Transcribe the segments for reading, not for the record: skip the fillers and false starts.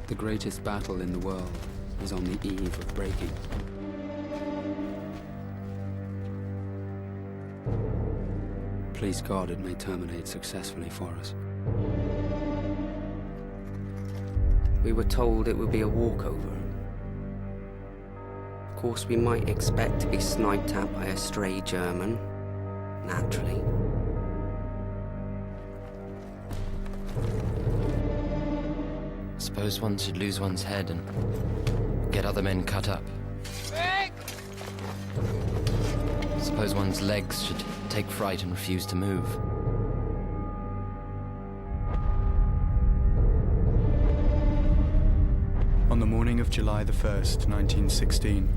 The greatest battle in the world is on the eve of breaking. Please God, it may terminate successfully for us. We were told it would be a walkover. Of course, we might expect to be sniped at by a stray German, naturally. Suppose one should lose one's head and get other men cut up. Suppose one's legs should take fright and refuse to move. On the morning of July the 1st, 1916,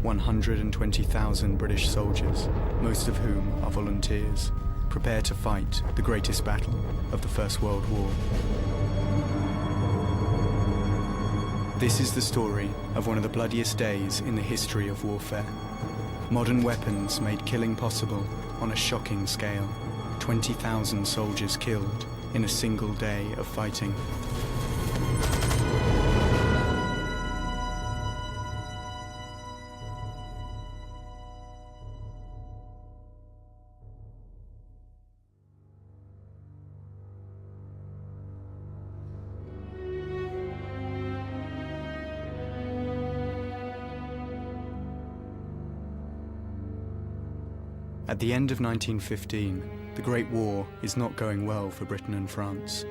120,000 British soldiers, most of whom are volunteers, prepare to fight the greatest battle of the First World War. This is the story of one of the bloodiest days in the history of warfare. Modern weapons made killing possible on a shocking scale. 20,000 soldiers killed in a single day of fighting. At the end of 1915, the Great War is not going well for Britain and France.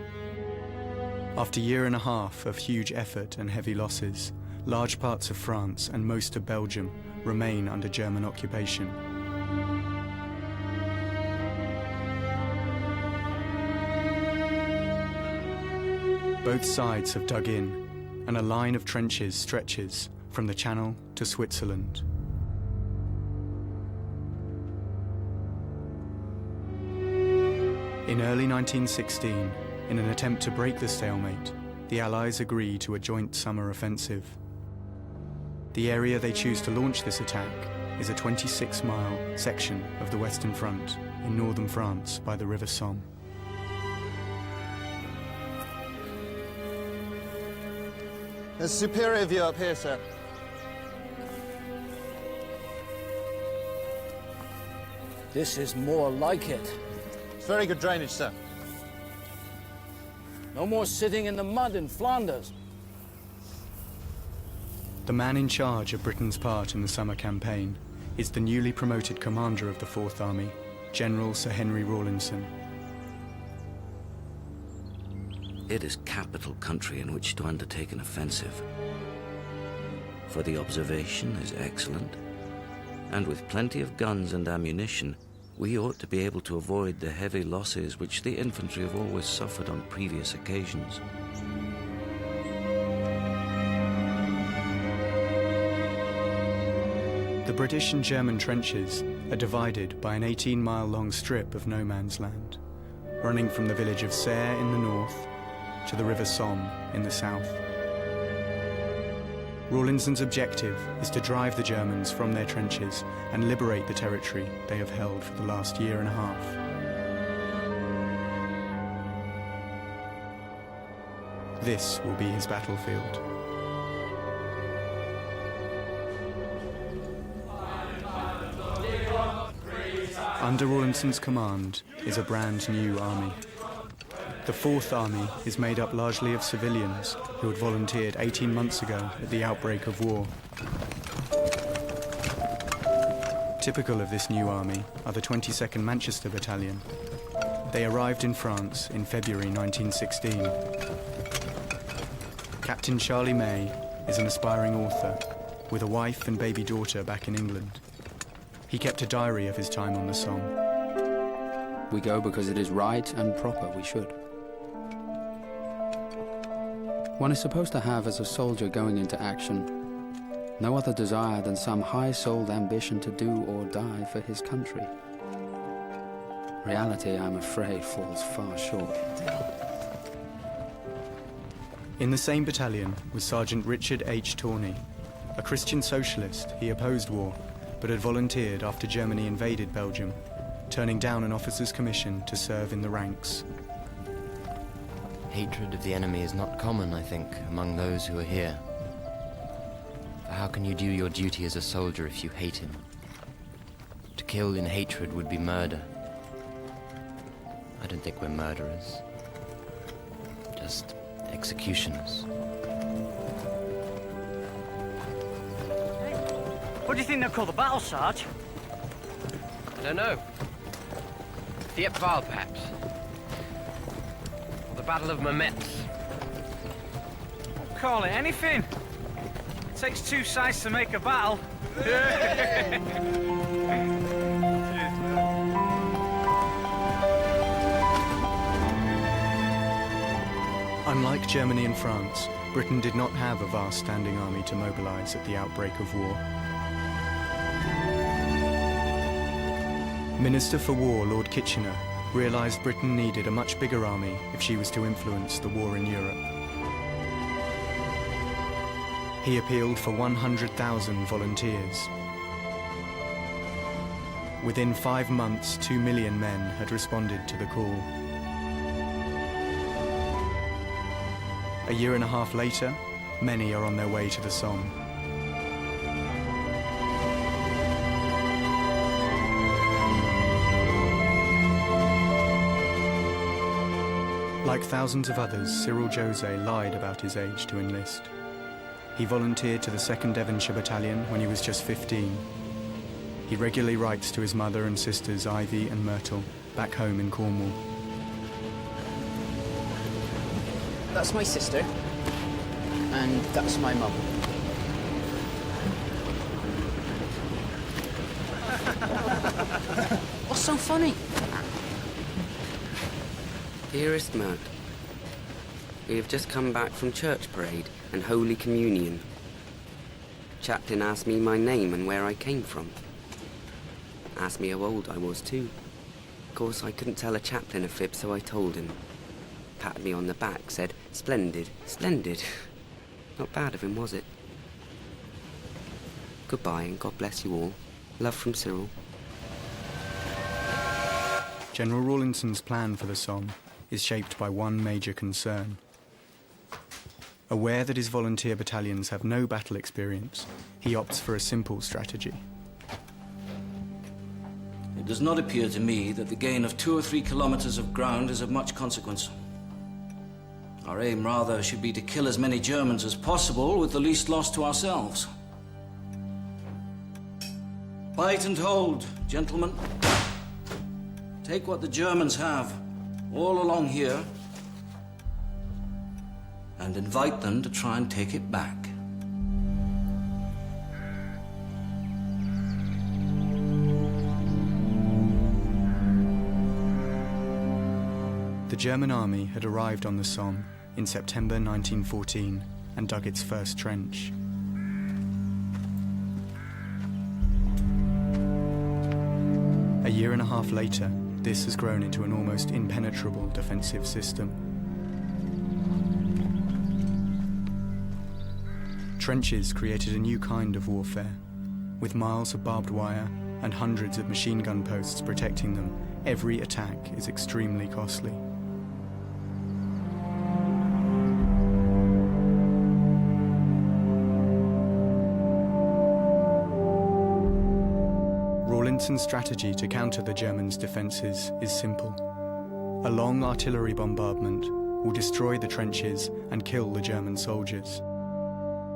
After a year and a half of huge effort and heavy losses, large parts of France and most of Belgium remain under German occupation. Both sides have dug in, and a line of trenches stretches from the Channel to Switzerland. In early 1916, in an attempt to break the stalemate, the Allies agree to a joint summer offensive. The area they choose to launch this attack is a 26-mile section of the Western Front in northern France by the River Somme. There's a superior view up here, sir. This is more like it. It's very good drainage, sir. No more sitting in the mud in Flanders. The man in charge of Britain's part in the summer campaign is the newly promoted commander of the Fourth Army, General Sir Henry Rawlinson. It is capital country in which to undertake an offensive. For the observation is excellent, and with plenty of guns and ammunition, we ought to be able to avoid the heavy losses which the infantry have always suffered on previous occasions. The British and German trenches are divided by an 18-mile-long strip of no man's land, running from the village of Serre in the north to the River Somme in the south. Rawlinson's objective is to drive the Germans from their trenches and liberate the territory they have held for the last year and a half. This will be his battlefield. Under Rawlinson's command is a brand new army. The Fourth Army is made up largely of civilians who had volunteered 18 months ago at the outbreak of war. Typical of this new army are the 22nd Manchester Battalion. They arrived in France in February 1916. Captain Charlie May is an aspiring author with a wife and baby daughter back in England. He kept a diary of his time on the Somme. We go because it is right and proper, we should. One is supposed to have, as a soldier going into action, no other desire than some high-souled ambition to do or die for his country. Reality, I'm afraid, falls far short. In the same battalion was Sergeant Richard H. Tawney. A Christian socialist, he opposed war, but had volunteered after Germany invaded Belgium, turning down an officer's commission to serve in the ranks. hatred of the enemy is not common, I think, among those who are here. For how can you do your duty as a soldier if you hate him? To kill in hatred would be murder. I don't think we're murderers. Just executioners. What do you think they'll call the battle, Sarge? I don't know. The Epval, perhaps. Or the Battle of Mametz. Call it anything. It takes two sides to make a battle. Unlike Germany and France, Britain did not have a vast standing army to mobilize at the outbreak of war. Minister for War Lord Kitchener realized Britain needed a much bigger army if she was to influence the war in Europe. He appealed for 100,000 volunteers. Within 5 months, 2 million men had responded to the call. A year and a half later, many are on their way to the Somme. Like thousands of others, Cyril Jose lied about his age to enlist. He volunteered to the 2nd Devonshire Battalion when he was just 15. He regularly writes to his mother and sisters Ivy and Myrtle, back home in Cornwall. That's my sister, and that's my mum. What's so funny? Dearest Mert, we have just come back from church parade and Holy Communion. Chaplain asked me my name and where I came from. Asked me how old I was too. Of course, I couldn't tell a chaplain a fib, so I told him. Patted me on the back, said, "Splendid, splendid." Not bad of him, was it? Goodbye, and God bless you all. Love from Cyril. General Rawlinson's plan for the Somme is shaped by one major concern. Aware that his volunteer battalions have no battle experience, he opts for a simple strategy. It does not appear to me that the gain of 2 or 3 kilometers of ground is of much consequence. Our aim, rather, should be to kill as many Germans as possible with the least loss to ourselves. Fight and hold, gentlemen. Take what the Germans have, all along here, and invite them to try and take it back. The German army had arrived on the Somme in September 1914 and dug its first trench. A year and a half later, this has grown into an almost impenetrable defensive system. Trenches created a new kind of warfare. With miles of barbed wire and hundreds of machine gun posts protecting them, every attack is extremely costly. Rawlinson's strategy to counter the Germans' defences is simple. A long artillery bombardment will destroy the trenches and kill the German soldiers.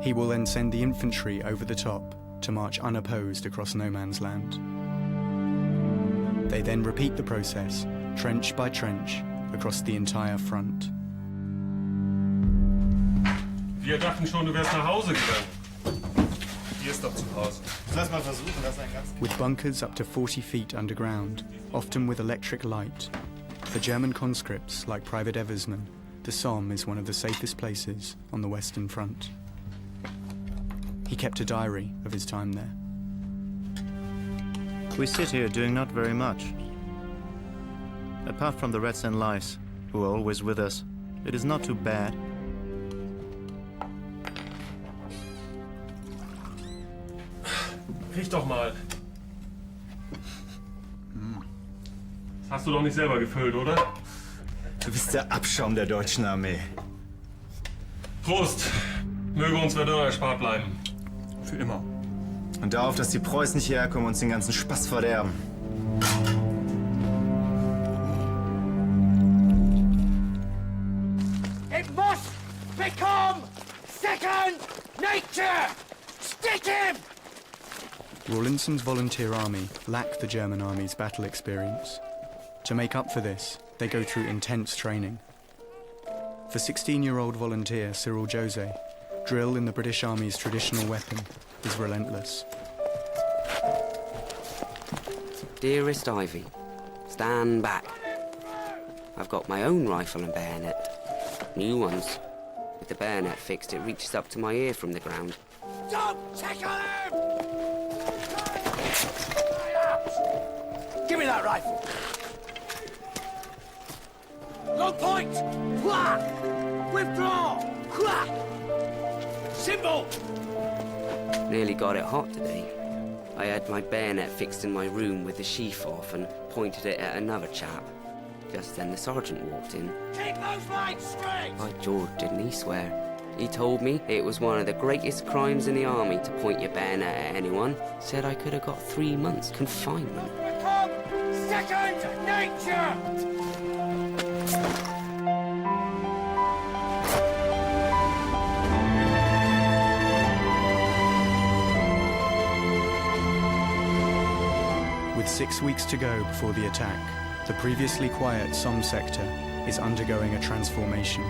He will then send the infantry over the top to march unopposed across no man's land. They then repeat the process, trench by trench, across the entire front. Wir dachten schon, du wärst nach Hause gegangen. Hier ist doch zu Hause. Lass mal versuchen, das ein ganz... With bunkers up to 40 feet underground, often with electric light, for German conscripts like Private Eversman, the Somme is one of the safest places on the Western Front. He kept a diary of his time there. We sit here doing not very much. Apart from the rats and lice, who are always with us, it is not too bad. Riech doch mal. Das hast du doch nicht selber gefüllt, oder? Du bist der Abschaum der deutschen Armee. Prost! Möge uns Verdun erspart bleiben. Für immer. Und darauf, dass die Preußen nicht hierher kommen und uns den ganzen Spaß verderben. It must become second nature! Stick him! Rawlinson's volunteer army lack the German army's battle experience. To make up for this, they go through intense training. For 16-year-old volunteer Cyril Jose, drill in the British Army's traditional weapon is relentless. Dearest Ivy, stand back. I've got my own rifle and bayonet. New ones. With the bayonet fixed, it reaches up to my ear from the ground. Don't tickle him! Give me that rifle. Low point! Whack! Withdraw! Whack! Symbol! Nearly got it hot today. I had my bayonet fixed in my room with the sheath off and pointed it at another chap. Just then the sergeant walked in. Keep those lines straight! By George, didn't he swear? He told me it was one of the greatest crimes in the army to point your bayonet at anyone. Said I could have got 3 months confinement. Become second nature! With 6 weeks to go before the attack, the previously quiet Somme sector is undergoing a transformation.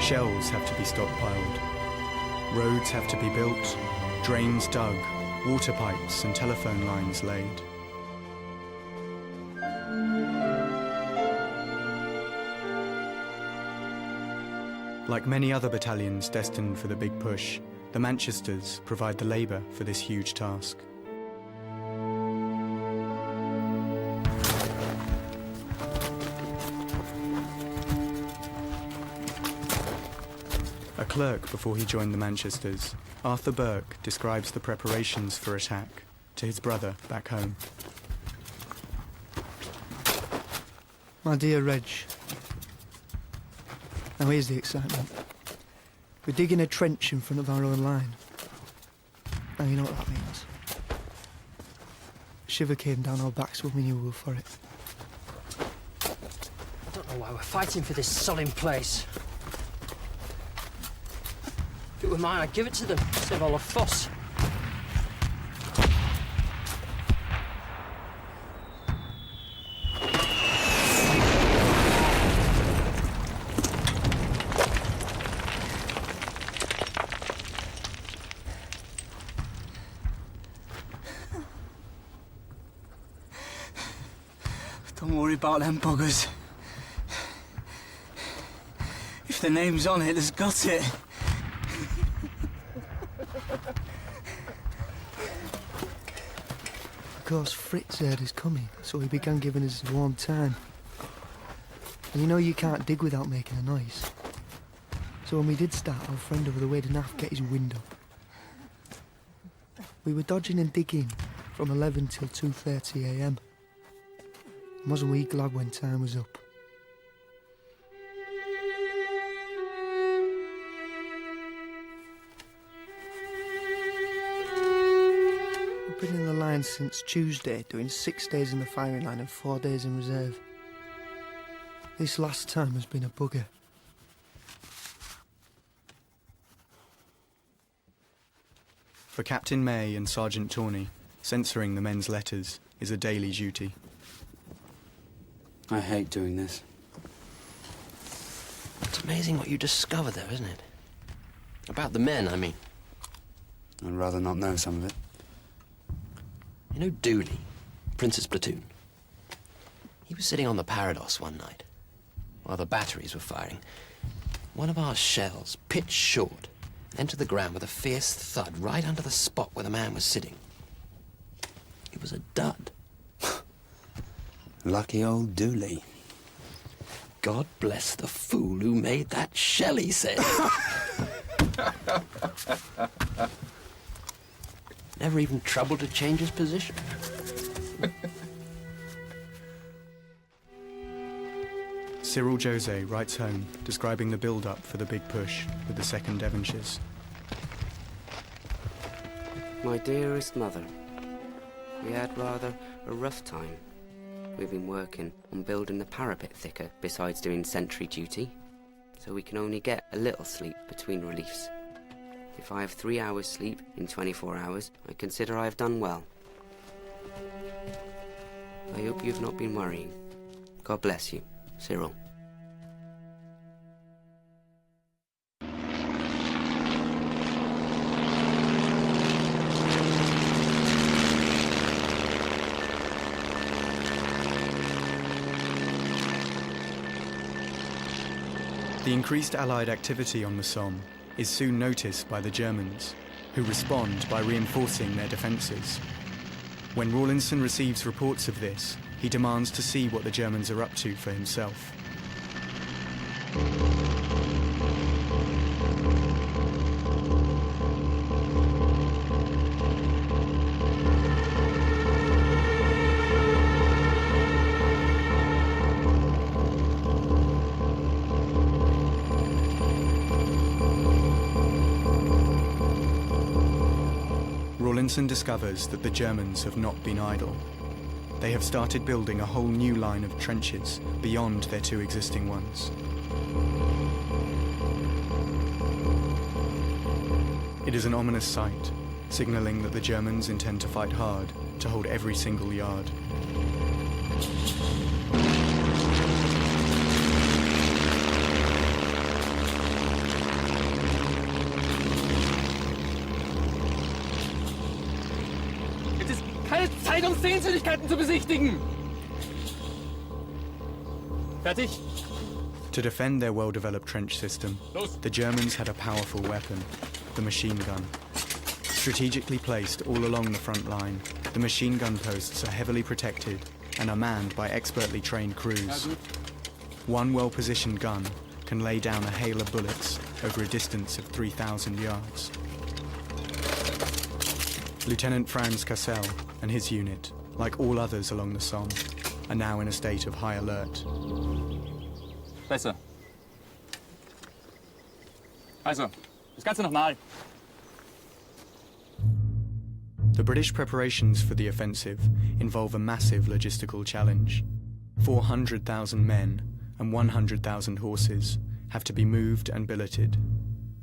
Shells have to be stockpiled. Roads have to be built, drains dug, water pipes and telephone lines laid. Like many other battalions destined for the big push, the Manchesters provide the labour for this huge task. A clerk before he joined the Manchesters, Arthur Burke describes the preparations for attack to his brother back home. My dear Reg, now here's the excitement. We're digging a trench in front of our own line. Now you know what that means. A shiver came down our backs when we knew we were for it. I don't know why we're fighting for this solemn place. If it were mine, I'd give it to them, save all the fuss. Don't worry about them buggers. If the name's on it, it's got it. Of course, Fritz heard us coming, so he began giving us a warm time. And you know you can't dig without making a noise. So when we did start, our friend over the way didn't have to get his wind up. We were dodging and digging from 11 till 2:30 a.m. Wasn't we glad when time was up? We've been in the line since Tuesday, doing 6 days in the firing line and 4 days in reserve. This last time has been a bugger. For Captain May and Sergeant Tawney, censoring the men's letters is a daily duty. I hate doing this. It's amazing what you discover, though, isn't it? About the men, I mean. I'd rather not know some of it. You know Dooley, Prince's platoon? He was sitting on the Parados one night, while the batteries were firing. One of our shells, pitched short, entered the ground with a fierce thud right under the spot where the man was sitting. It was a dud. Lucky old Dooley. God bless the fool who made that shell, he said. Never even troubled to change his position. Cyril Jose writes home, describing the build-up for the big push with the 2nd Devonshires. My dearest mother, we had rather a rough time. We've been working on building the parapet thicker besides doing sentry duty, so we can only get a little sleep between reliefs. If I have 3 hours sleep in 24 hours, I consider I have done well. I hope you've not been worrying. God bless you, Cyril. The increased Allied activity on the Somme is soon noticed by the Germans, who respond by reinforcing their defences. When Rawlinson receives reports of this, he demands to see what the Germans are up to for himself. Rawlinson discovers that the Germans have not been idle. They have started building a whole new line of trenches beyond their 2 existing ones. It is an ominous sight, signalling that the Germans intend to fight hard to hold every single yard. Keine Zeit, um Sehenswürdigkeiten zu besichtigen! Fertig? To defend their well-developed trench system, the Germans had a powerful weapon, the machine gun. Strategically placed all along the front line, the machine gun posts are heavily protected and are manned by expertly trained crews. One well-positioned gun can lay down a hail of bullets over a distance of 3,000 yards. Lieutenant Franz Cassel and his unit, like all others along the Somme, are now in a state of high alert. Besser. Also, das Ganze nochmal. The British preparations for the offensive involve a massive logistical challenge. 400,000 men and 100,000 horses have to be moved and billeted.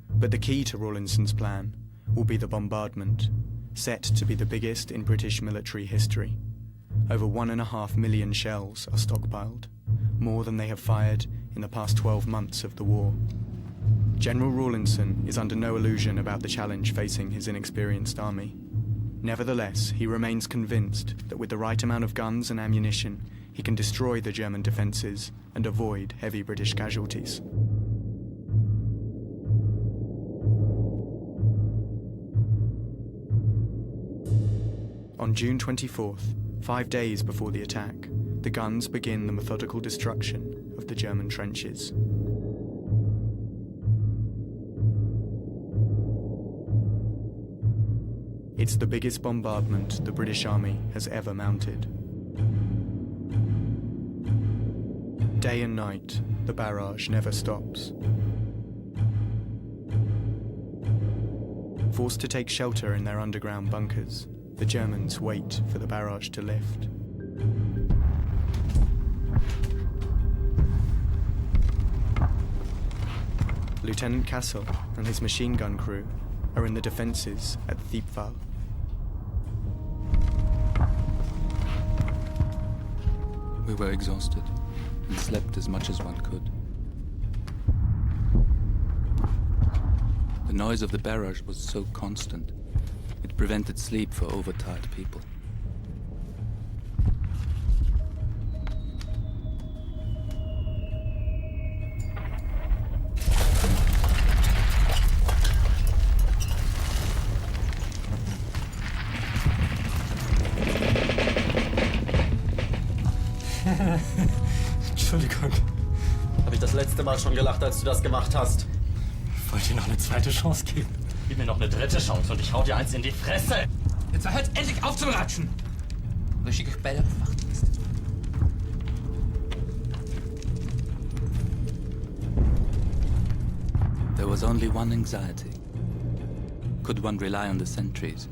But the key to Rawlinson's plan will be the bombardment, set to be the biggest in British military history. Over 1.5 million shells are stockpiled, more than they have fired in the past 12 months of the war. General Rawlinson is under no illusion about the challenge facing his inexperienced army. Nevertheless, he remains convinced that with the right amount of guns and ammunition, he can destroy the German defences and avoid heavy British casualties. On June 24th, 5 days before the attack, the guns begin the methodical destruction of the German trenches. It's the biggest bombardment the British Army has ever mounted. Day and night, the barrage never stops. Forced to take shelter in their underground bunkers, the Germans wait for the barrage to lift. Lieutenant Cassel and his machine gun crew are in the defences at Thiepval. We were exhausted and slept as much as one could. The noise of the barrage was so constant, it prevented sleep for overtired people. Entschuldigung. Habe ich das letzte Mal schon gelacht, als du das gemacht hast? Ich wollte dir noch eine zweite Chance geben. Gib mir noch eine dritte Chance und ich hau dir eins in die Fresse. Jetzt hört endlich auf zu ratschen. Dan schik ik bij de wachtdienst. There was only one anxiety. Could one rely on the sentries?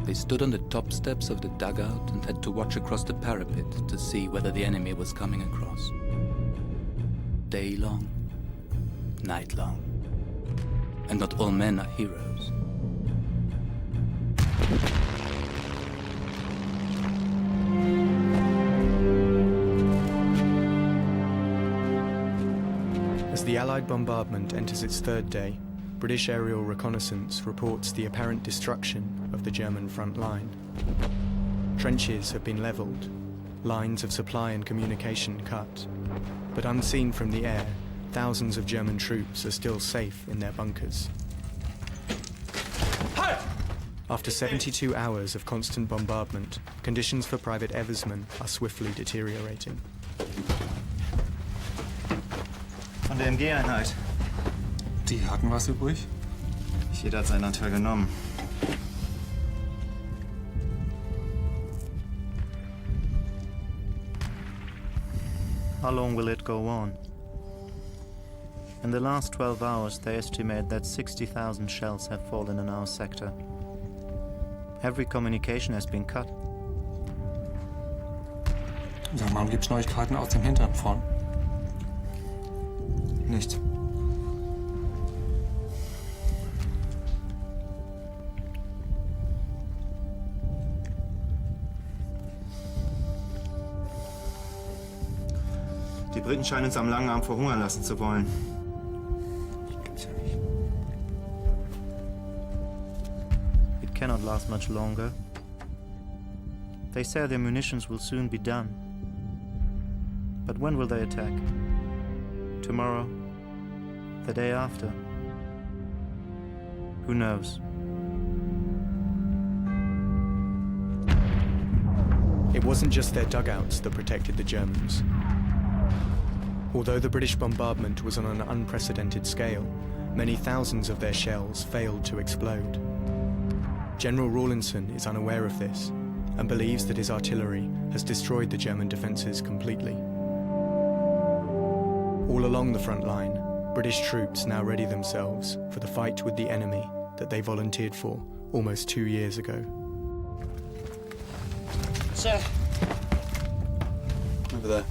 They stood on the top steps of the dugout and had to watch across the parapet to see whether the enemy was coming across. Day long, night long. And not all men are heroes. As the Allied bombardment enters its third day, British aerial reconnaissance reports the apparent destruction of the German front line. Trenches have been levelled, lines of supply and communication cut, but unseen from the air, thousands of German troops are still safe in their bunkers. After 72 hours of constant bombardment, conditions for Private Eversman are swiftly deteriorating. Von der MG-Einheit. Die hatten was übrig? Jeder hat seinen Anteil genommen. How long will it go on? In the last 12 hours, they estimate that 60,000 shells have fallen in our sector. Every communication has been cut. Sag mal, gibt's Neuigkeiten aus dem hinteren Front? Nichts. Die Briten scheinen uns am langen Arm verhungern lassen zu wollen. Gibt's ja nicht. It cannot last much longer. They say their munitions will soon be done. But when will they attack? Tomorrow? The day after? Who knows? It wasn't just their dugouts that protected the Germans. Although the British bombardment was on an unprecedented scale, many thousands of their shells failed to explode. General Rawlinson is unaware of this and believes that his artillery has destroyed the German defences completely. All along the front line, British troops now ready themselves for the fight with the enemy that they volunteered for almost 2 years ago. Sir. Over there.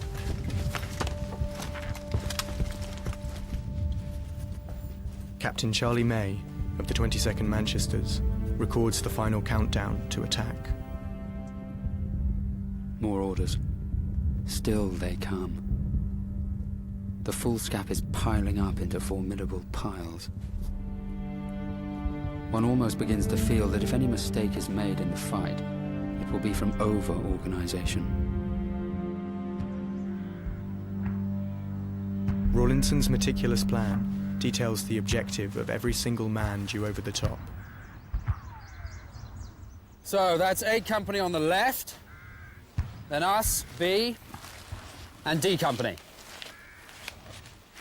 Captain Charlie May, of the 22nd Manchesters, records the final countdown to attack. More orders. Still they come. The foolscap is piling up into formidable piles. One almost begins to feel that if any mistake is made in the fight, it will be from over-organisation. Rawlinson's meticulous plan details the objective of every single man due over the top. So that's A Company on the left, then us, B, and D Company.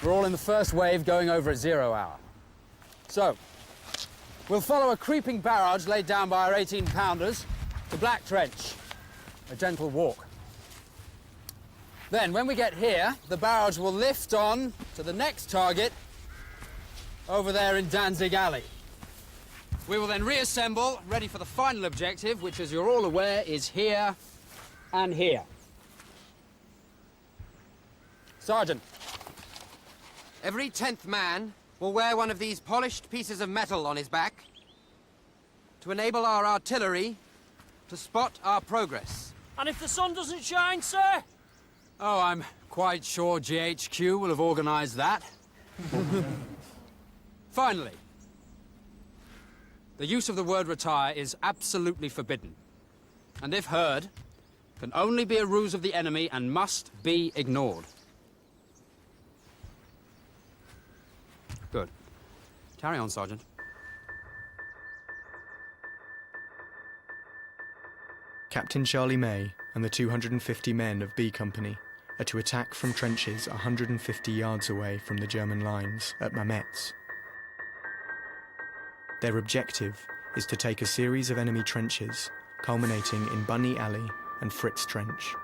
We're all in the first wave going over at 0 hour. So, we'll follow a creeping barrage laid down by our 18-pounders to Black Trench, a gentle walk. Then, when we get here, the barrage will lift on to the next target over there in Danzig Alley. We will then reassemble, ready for the final objective, which, as you're all aware, is here and here. Sergeant. Every 10th man will wear one of these polished pieces of metal on his back to enable our artillery to spot our progress. And if the sun doesn't shine, sir? Oh, I'm quite sure GHQ will have organised that. Finally, the use of the word retire is absolutely forbidden. And if heard, can only be a ruse of the enemy and must be ignored. Good. Carry on, Sergeant. Captain Charlie May and the 250 men of B Company are to attack from trenches 150 yards away from the German lines at Mametz. Their objective is to take a series of enemy trenches culminating in Bunny Alley and Fritz Trench.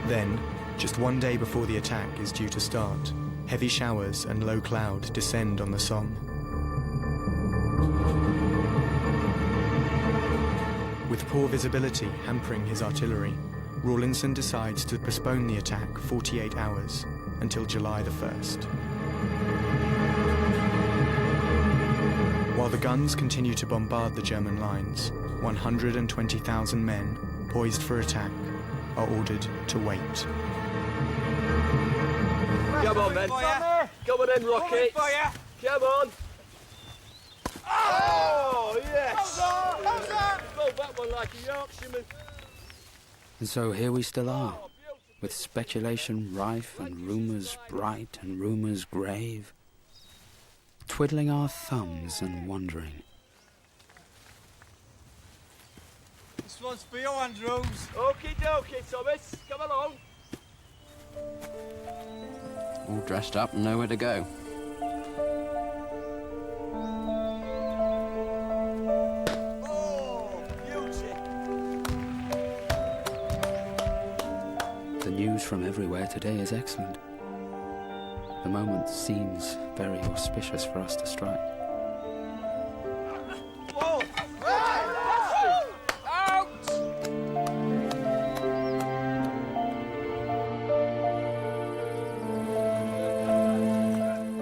Then, just one day before the attack is due to start, heavy showers and low cloud descend on the Somme. With poor visibility hampering his artillery, Rawlinson decides to postpone the attack 48 hours until July the 1st. While the guns continue to bombard the German lines, 120,000 men, poised for attack, are ordered to wait. Come on, men. Come on, then, rockets. Come on. Oh, yes. How's that? Roll that one like a Yorkshireman. And so here we still are, with speculation rife and rumours bright and rumours grave, twiddling our thumbs and wondering. This one's for you, Andrews. Okie dokie, Thomas. Come along. All dressed up and nowhere to go. Oh, beauty. The news from everywhere today is excellent. The moment seems very auspicious for us to strike. Whoa! Out!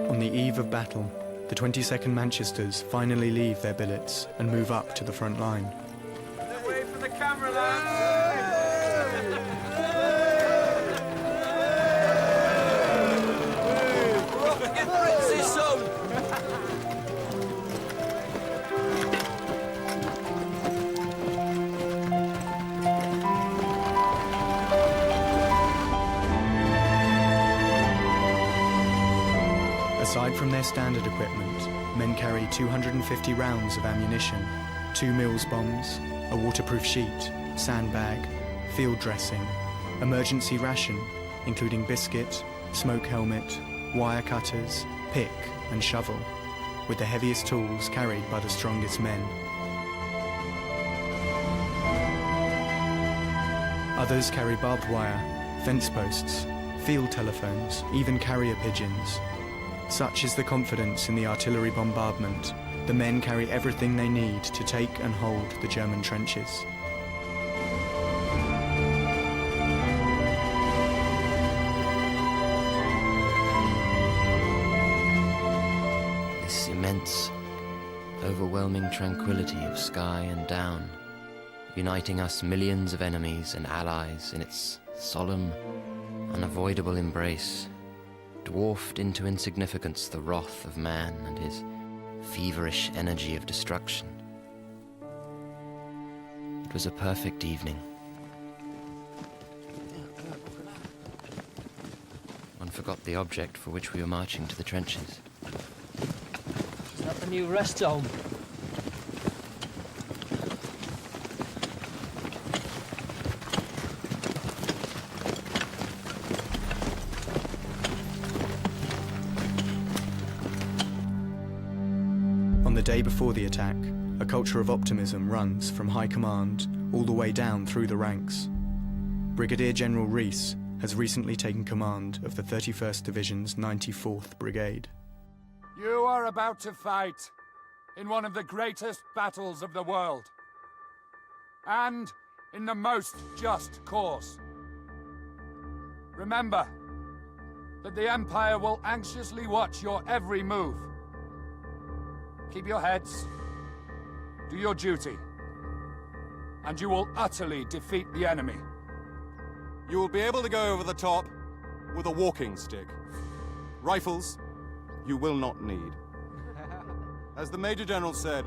On the eve of battle, the 22nd Manchesters finally leave their billets and move up to the front line. Wait for the camera, lads. We're off to get Prince's son. Aside from their standard equipment, men carry 250 rounds of ammunition, 2 Mills bombs, a waterproof sheet, sandbag, field dressing, emergency ration, including biscuit, smoke helmet, wire cutters, pick and shovel, with the heaviest tools carried by the strongest men. Others carry barbed wire, fence posts, field telephones, even carrier pigeons. Such is the confidence in the artillery bombardment, the men carry everything they need to take and hold the German trenches. This immense, overwhelming tranquility of sky and down, uniting us millions of enemies and allies in its solemn, unavoidable embrace, dwarfed into insignificance the wrath of man and his feverish energy of destruction. It was a perfect evening. One forgot the object for which we were marching to the trenches. Is that the new rest home? On the day before the attack, a culture of optimism runs from high command all the way down through the ranks. Brigadier General Rees has recently taken command of the 31st Division's 94th Brigade. You are about to fight in one of the greatest battles of the world. And in the most just cause. Remember that the Empire will anxiously watch your every move. Keep your heads, do your duty, and you will utterly defeat the enemy. You will be able to go over the top with a walking stick. Rifles, you will not need. As the Major General said,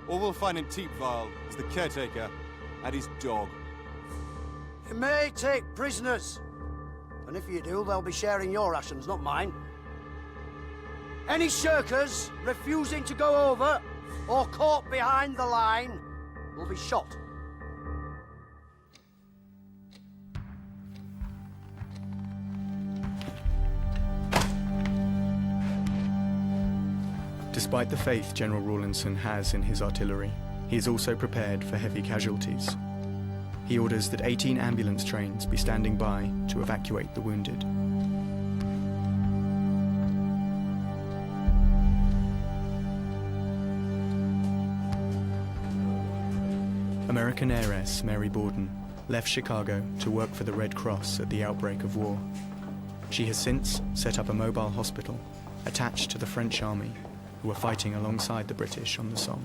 all we'll find in Thiepval is the caretaker and his dog. You may take prisoners, and if you do, they'll be sharing your rations, not mine. Any shirkers refusing to go over or caught behind the line will be shot. Despite the faith General Rawlinson has in his artillery, he is also prepared for heavy casualties. He orders that 18 ambulance trains be standing by to evacuate the wounded. American Heiress Mary Borden left Chicago to work for the Red Cross at the outbreak of war. She has since set up a mobile hospital attached to the French army who were fighting alongside the British on the Somme.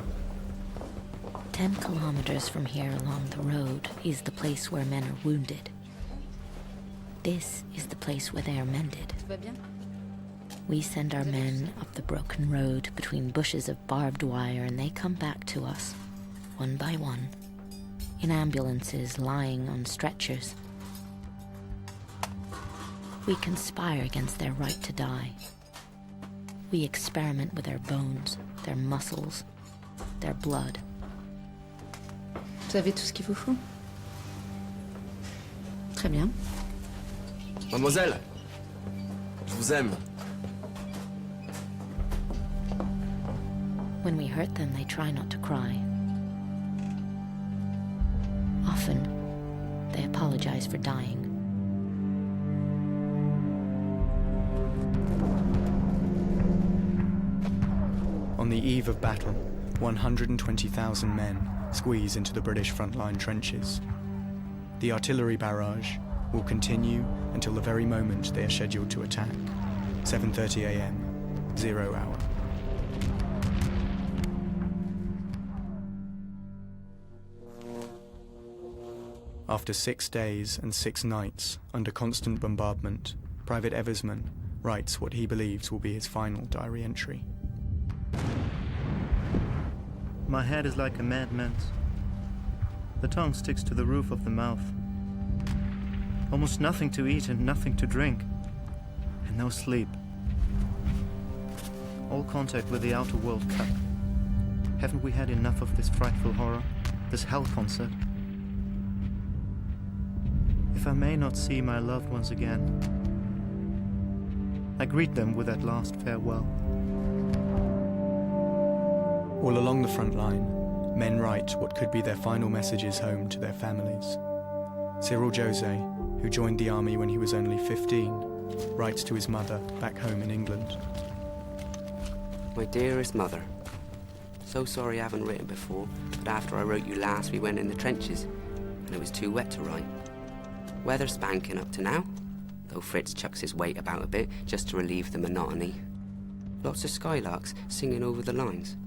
10 kilometers from here along the road is the place where men are wounded. This is the place where they are mended. We send our men up the broken road between bushes of barbed wire, and they come back to us, one by one, in ambulances lying on stretchers. We conspire against their right to die. We experiment with their bones, their muscles, their blood. Vous avez tout ce qu'il vous faut? Très bien. Mademoiselle, je vous aime. When we hurt them, they try not to cry. Often, they apologize for dying. On the eve of battle, 120,000 men squeeze into the British frontline trenches. The artillery barrage will continue until the very moment they are scheduled to attack, 7:30 a.m., 0 hour. After 6 days and 6 nights under constant bombardment, Private Eversman writes what he believes will be his final diary entry. My head is like a madman's. The tongue sticks to the roof of the mouth. Almost nothing to eat and nothing to drink. And no sleep. All contact with the outer world cut. Haven't we had enough of this frightful horror? This hell concert? If I may not see my loved ones again, I greet them with that last farewell. All along the front line, men write what could be their final messages home to their families. Cyril Jose, who joined the army when he was only 15, writes to his mother back home in England. My dearest mother, so sorry I haven't written before, but after I wrote you last we went in the trenches, and it was too wet to write. Weather spanking up to now, though Fritz chucks his weight about a bit just to relieve the monotony. Lots of skylarks singing over the lines.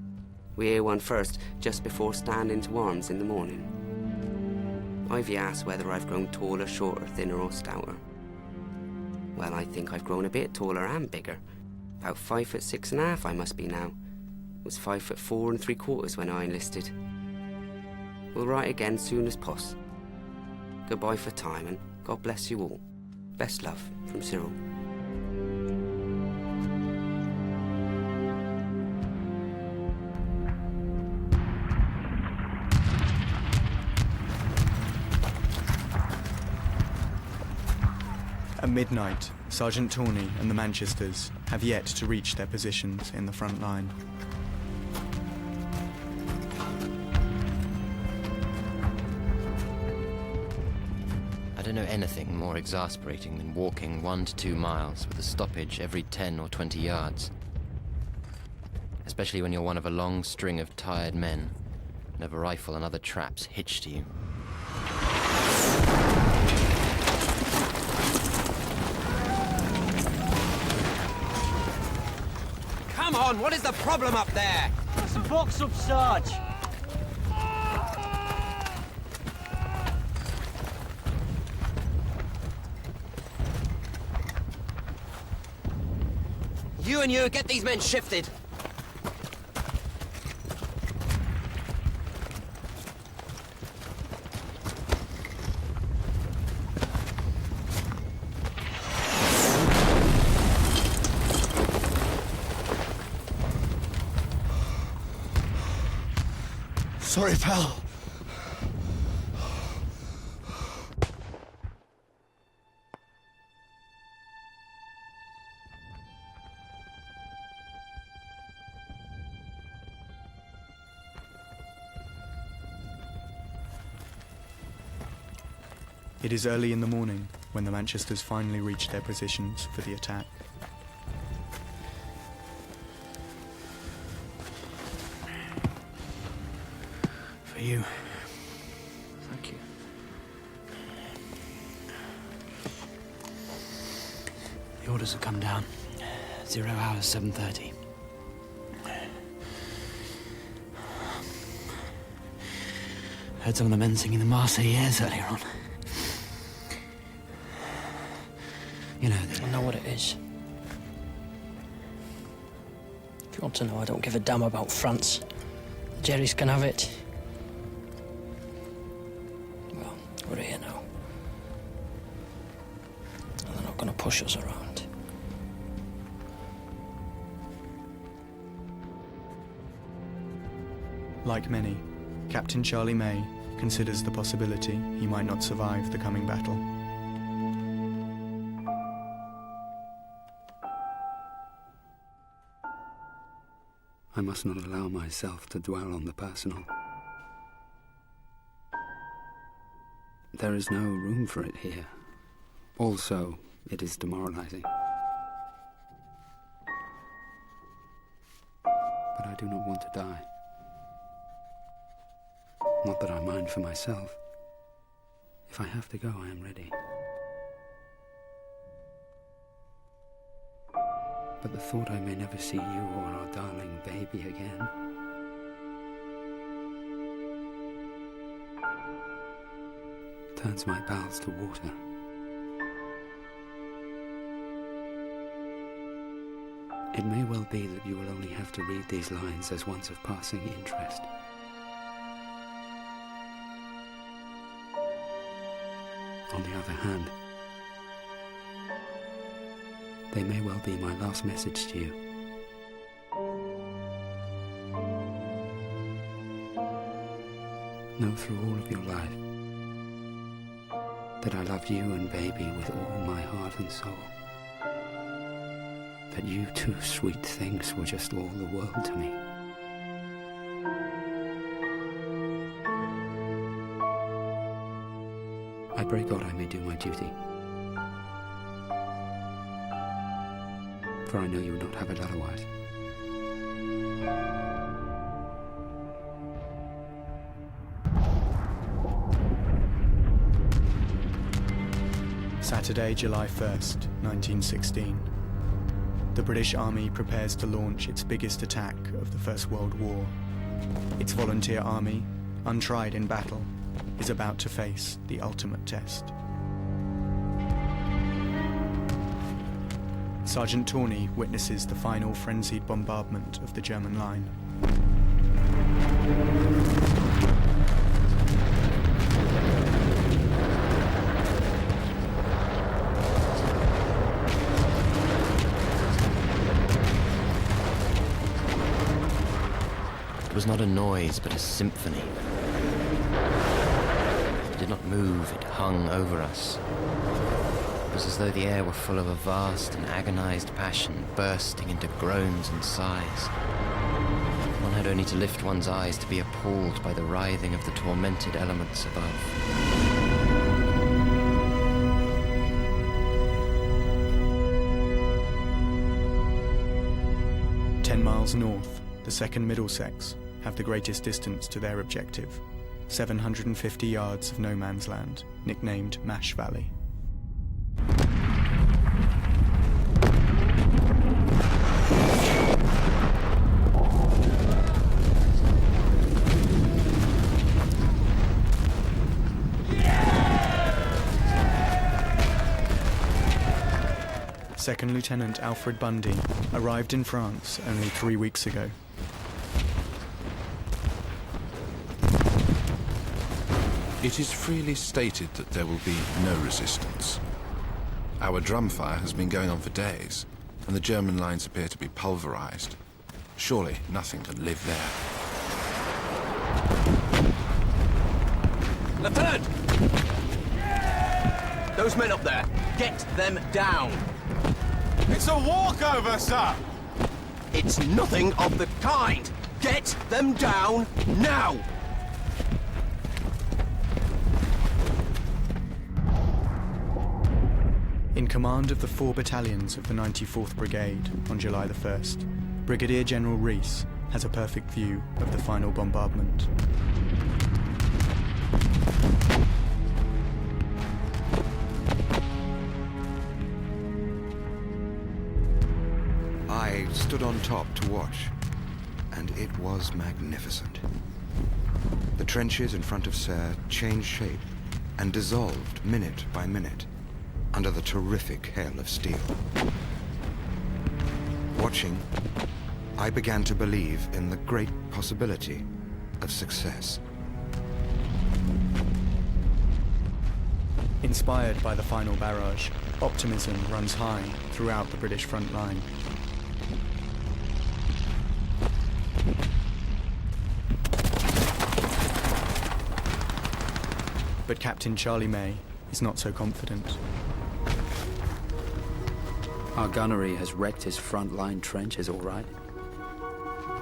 We hear one first just before standing to arms in the morning. Ivy asks whether I've grown taller, shorter, thinner or stouter. Well, I think I've grown a bit taller and bigger. About 5'6.5" I must be now. Was 5'4 3/4 when I enlisted. We'll write again soon as poss. Goodbye for time and God bless you all. Best love from Cyril. At midnight, Sergeant Tawney and the Manchesters have yet to reach their positions in the front line. I don't know anything more exasperating than walking 1 to 2 miles with a stoppage every 10 or 20 yards. Especially when you're one of a long string of tired men and have a rifle and other traps hitched to you. Come on, what is the problem up there? Some box up, Sarge. You and you, get these men shifted. Sorry, pal. It is early in the morning when the Manchesters finally reach their positions for the attack. For you. Thank you. The orders have come down. 0 hour 7:30. Heard some of the men singing the Marseillaise earlier on. You know, I know what it is. If you want to know, I don't give a damn about France. The Jerrys can have it. Well, we're here now. And they're not going to push us around. Like many, Captain Charlie May considers the possibility he might not survive the coming battle. I must not allow myself to dwell on the personal. There is no room for it here. Also, it is demoralizing. But I do not want to die. Not that I mind for myself. If I have to go, I am ready. But the thought I may never see you or our darling baby again turns my bowels to water. It may well be that you will only have to read these lines as ones of passing interest. On the other hand, they may well be my last message to you. Know through all of your life that I love you and baby with all my heart and soul. That you two sweet things were just all the world to me. I pray God I may do my duty. For I know you would not have it otherwise. Saturday, July 1st, 1916. The British Army prepares to launch its biggest attack of the First World War. Its volunteer army, untried in battle, is about to face the ultimate test. Sergeant Tawney witnesses the final frenzied bombardment of the German line. It was not a noise, but a symphony. It did not move, it hung over us. It was as though the air were full of a vast and agonized passion, bursting into groans and sighs. One had only to lift one's eyes to be appalled by the writhing of the tormented elements above. Miles north, the 2nd Middlesex have the greatest distance to their objective, 750 yards of no man's land, nicknamed Mash Valley. Second Lieutenant Alfred Bundy arrived in France only 3 weeks ago. It is freely stated that there will be no resistance. Our drum fire has been going on for days, and the German lines appear to be pulverized. Surely nothing can live there. Lieutenant! Those men up there, get them down! It's a walkover, sir! It's nothing of the kind! Get them down now! In command of the 4 battalions of the 94th Brigade on July the 1st, Brigadier General Rees has a perfect view of the final bombardment. I stood on top to watch, and it was magnificent. The trenches in front of Serre changed shape and dissolved minute by minute under the terrific hail of steel. Watching, I began to believe in the great possibility of success. Inspired by the final barrage, optimism runs high throughout the British front line. But Captain Charlie May is not so confident. Our gunnery has wrecked his front-line trenches, all right.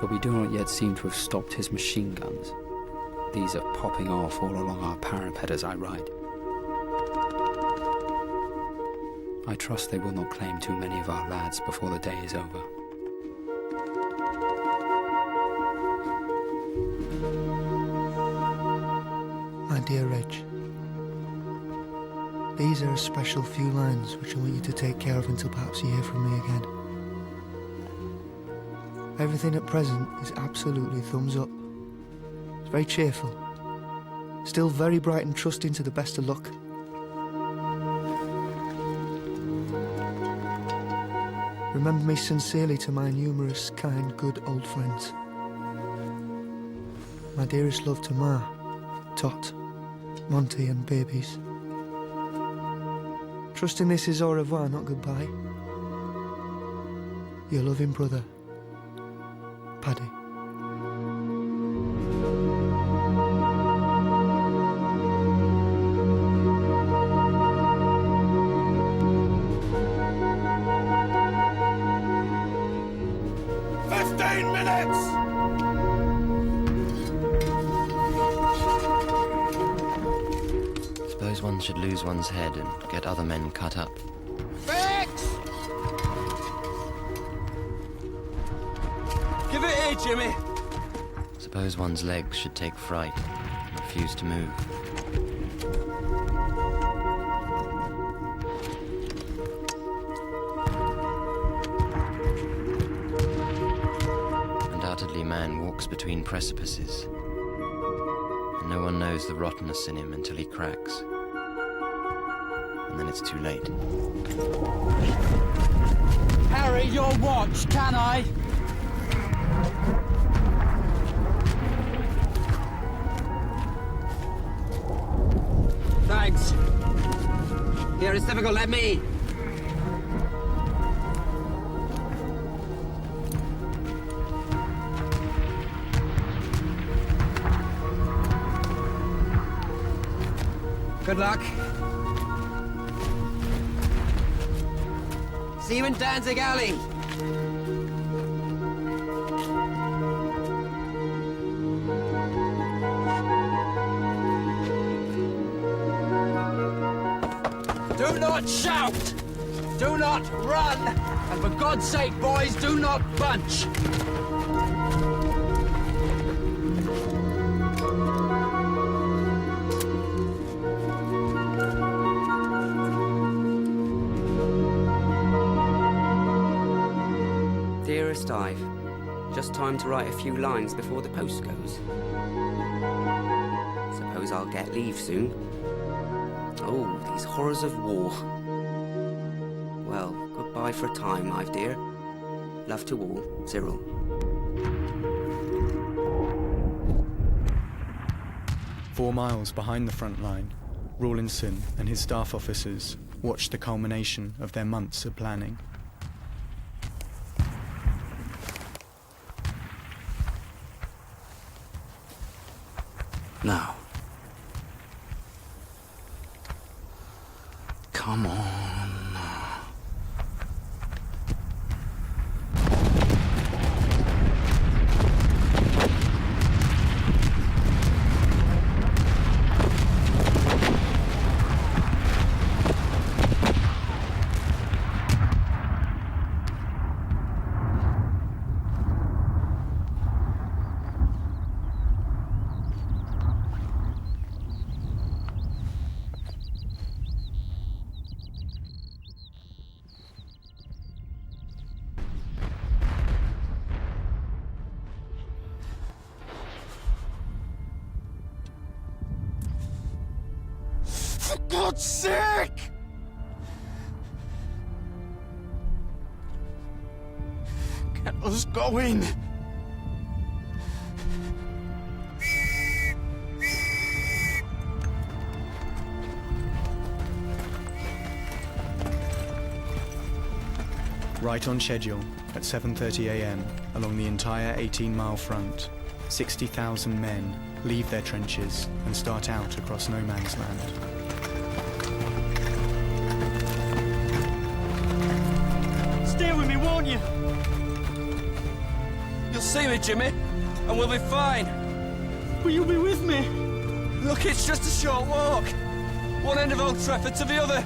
But we do not yet seem to have stopped his machine guns. These are popping off all along our parapet as I ride. I trust they will not claim too many of our lads before the day is over. My dear Reg, these are a special few lines which I want you to take care of until perhaps you hear from me again. Everything at present is absolutely thumbs up. It's very cheerful. Still very bright and trusting to the best of luck. Remember me sincerely to my numerous, kind, good old friends. My dearest love to Ma, Tot, Monty and babies. Trusting this is au revoir, not goodbye. Your loving brother, Paddy. Suppose one should lose one's head and get other men cut up. Fix! Give it here, Jimmy! Suppose one's legs should take fright and refuse to move. Undoubtedly man walks between precipices, and no one knows the rottenness in him until he cracks. And then it's too late. Harry, your watch, can I? Thanks. Here, it's difficult, let me. Good luck. See you in Danzig Alley. Do not shout! Do not run! And for God's sake, boys, do not bunch! Dearest Ive, just time to write a few lines before the post goes. Suppose I'll get leave soon. Oh, these horrors of war. Well, goodbye for a time, Ive dear. Love to all, Cyril. "4 miles behind the front line, Rawlinson and his staff officers watched the culmination of their months of planning. Now. Come on. God's sake! Get us going! Right on schedule, at 7:30 a.m., along the entire 18-mile front, 60,000 men leave their trenches and start out across no man's land. Stay with me, won't you? You'll see me, Jimmy, and we'll be fine. Will you be with me? Look, it's just a short walk. One end of Old Trafford to the other.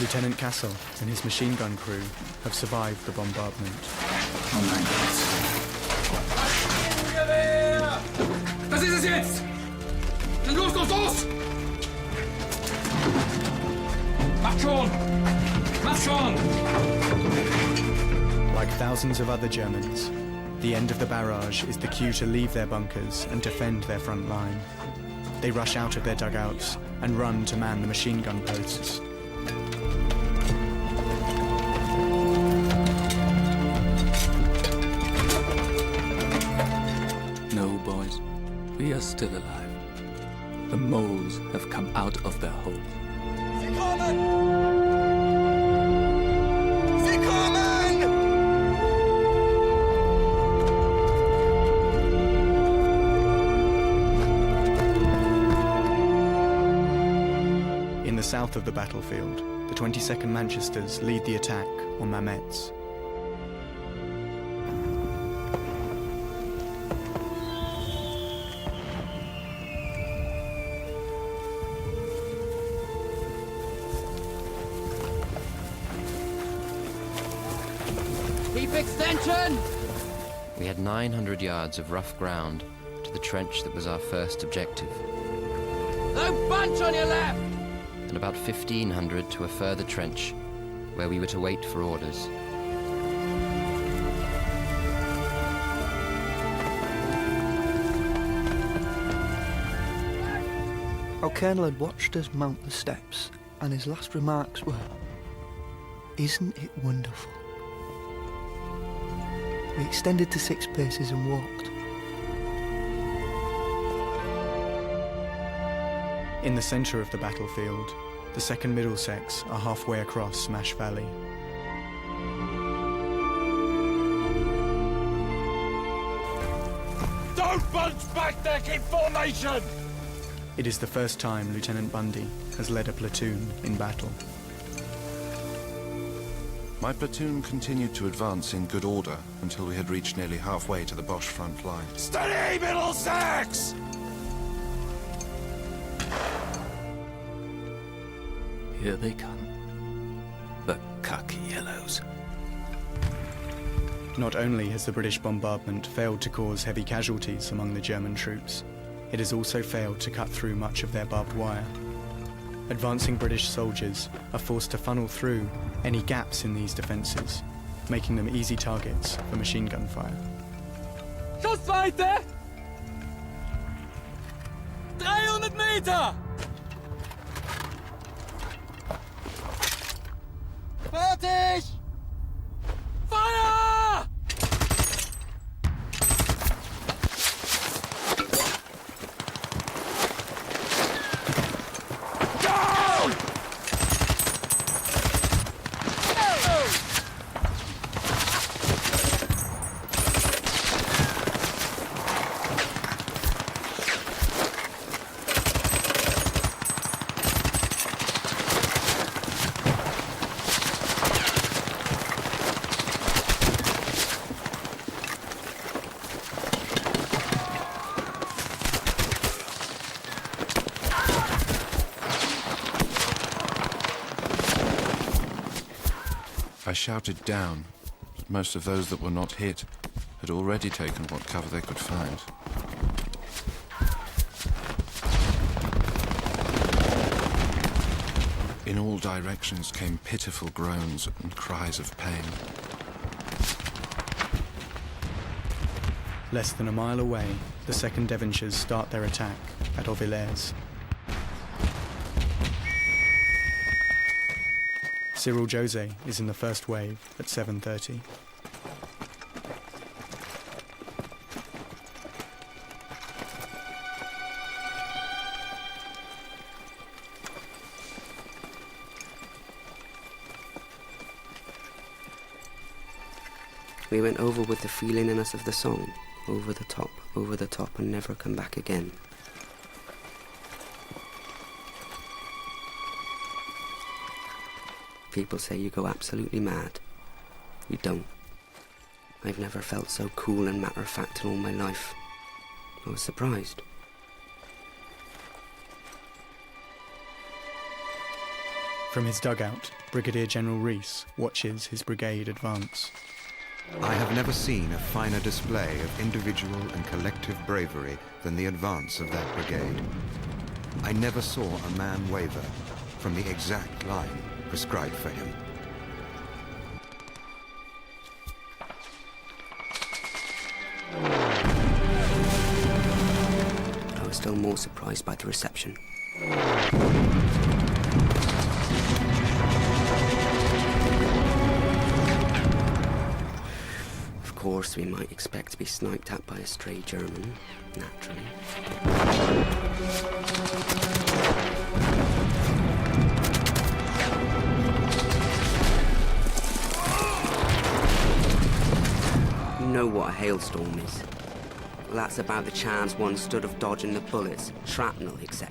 Lieutenant Castle and his machine gun crew have survived the bombardment. Das ist es jetzt! Los, los, los! Macht schon! Macht schon! Like thousands of other Germans, the end of the barrage is the cue to leave their bunkers and defend their front line. They rush out of their dugouts and run to man the machine gun posts. No, boys. We are still alive. The moles have come out of their holes. Sie kommen! Sie kommen! In the south of the battlefield, the 22nd Manchesters lead the attack on Mametz. Keep extension! We had 900 yards of rough ground to the trench that was our first objective, No bunch on your left! and about 1,500 to a further trench where we were to wait for orders. Our colonel had watched us mount the steps, and his last remarks were, "Isn't it wonderful?" We extended to 6 paces and walked. In the centre of the battlefield, the 2nd Middlesex are halfway across Smash Valley. Don't bunch back there, keep formation! It is the first time Lieutenant Bundy has led a platoon in battle. My platoon continued to advance in good order until we had reached nearly halfway to the Boche front line. Steady, Middlesex! Here they come. The khaki yellows. Not only has the British bombardment failed to cause heavy casualties among the German troops, it has also failed to cut through much of their barbed wire. Advancing British soldiers are forced to funnel through any gaps in these defences, making them easy targets for machine gun fire. Schussweite! 300 Meter! Fertig! Feuer! Down! I shouted down, but most of those that were not hit had already taken what cover they could find. In all directions came pitiful groans and cries of pain. Less than a mile away, the 2nd Devonshires start their attack at Auvillers. Cyril Jose is in the first wave at 7:30. We went over with the feeling in us of the song, over the top, and never come back again. People say you go absolutely mad. You don't. I've never felt so cool and matter-of-fact in all my life. I was surprised. From his dugout, Brigadier General Rees watches his brigade advance. I have never seen a finer display of individual and collective bravery than the advance of that brigade. I never saw a man waver from the exact line prescribed for him. I was still more surprised by the reception. Of course, we might expect to be sniped at by a stray German, naturally. You know what a hailstorm is. That's about the chance one stood of dodging the bullets, shrapnel, etc.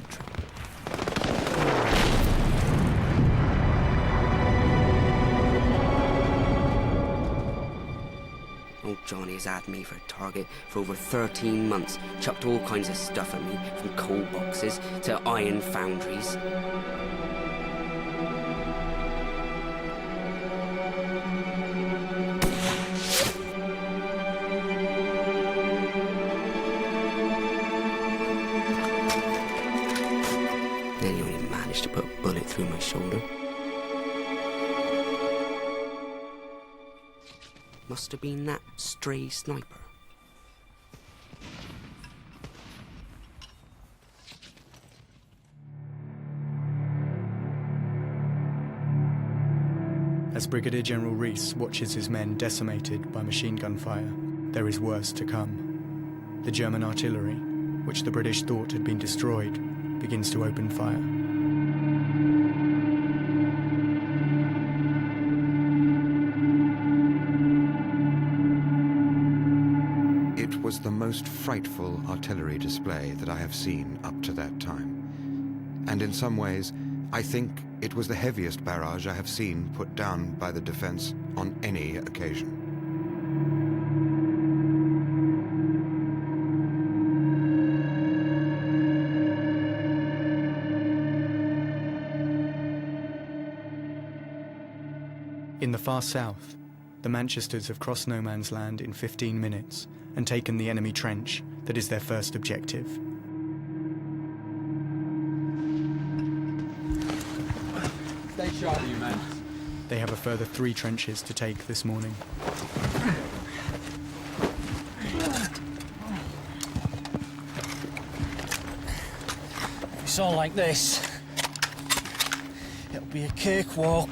Old Johnny has had me for a target for over 13 months, chucked all kinds of stuff at me, from coal boxes to iron foundries. Then he only managed to put a bullet through my shoulder. Must have been that stray sniper. As Brigadier General Rees watches his men decimated by machine gun fire, there is worse to come. The German artillery, which the British thought had been destroyed, begins to open fire. It was the most frightful artillery display that I have seen up to that time. And in some ways, I think it was the heaviest barrage I have seen put down by the defense on any occasion. In the far south, the Manchesters have crossed no man's land in 15 minutes and taken the enemy trench that is their first objective. Stay sharp, you men. They have a further 3 trenches to take this morning. If it's all like this, it'll be a cakewalk.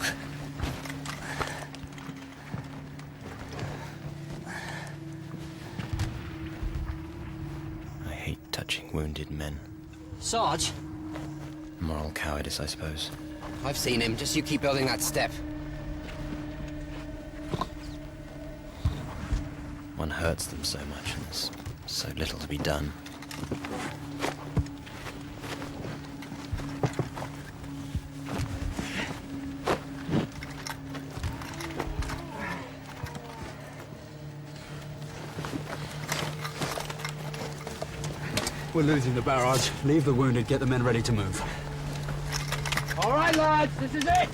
I hate touching wounded men. Sarge? Moral cowardice, I suppose. I've seen him. Just you keep building that step. One hurts them so much, and there's so little to be done. We're losing the barrage. Leave the wounded, get the men ready to move. All right, lads, this is it.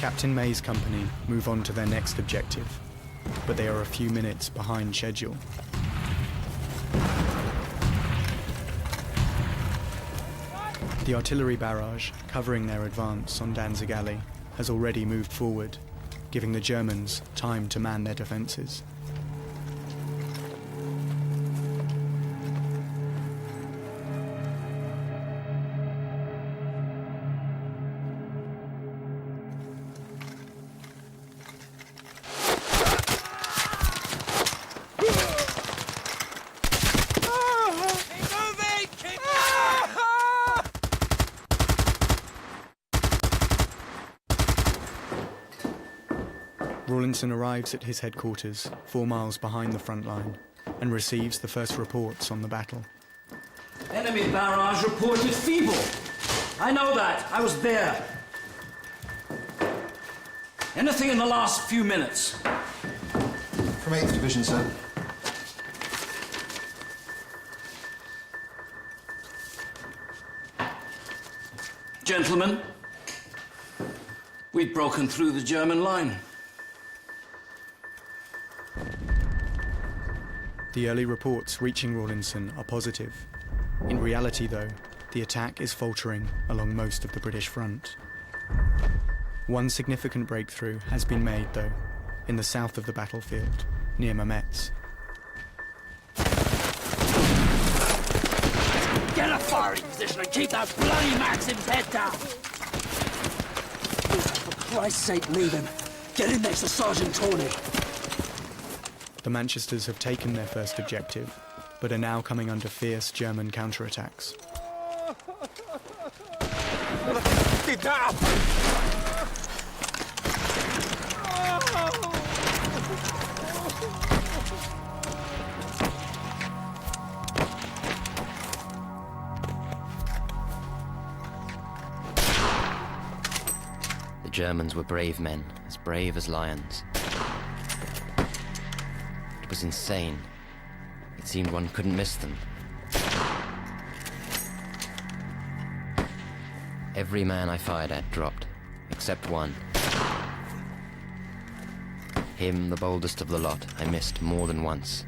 Captain May's company move on to their next objective, but they are a few minutes behind schedule. The artillery barrage covering their advance on Danzig Alley has already moved forward, giving the Germans time to man their defences. Rawlinson arrives at his headquarters 4 miles behind the front line and receives the first reports on the battle. Enemy barrage reported feeble. I know that. I was there. Anything in the last few minutes? From 8th Division, sir. Gentlemen, we've broken through the German line. The early reports reaching Rawlinson are positive. In reality, though, the attack is faltering along most of the British front. One significant breakthrough has been made, though, in the south of the battlefield, near Mametz. Get a firing position and keep that bloody Maxim's head down! For Christ's sake, leave him. Get in next to Sergeant Tawney. The Manchesters have taken their first objective, but are now coming under fierce German counterattacks. Get down! The Germans were brave men, as brave as lions. It was insane. It seemed one couldn't miss them. Every man I fired at dropped, except one. Him, the boldest of the lot, I missed more than once.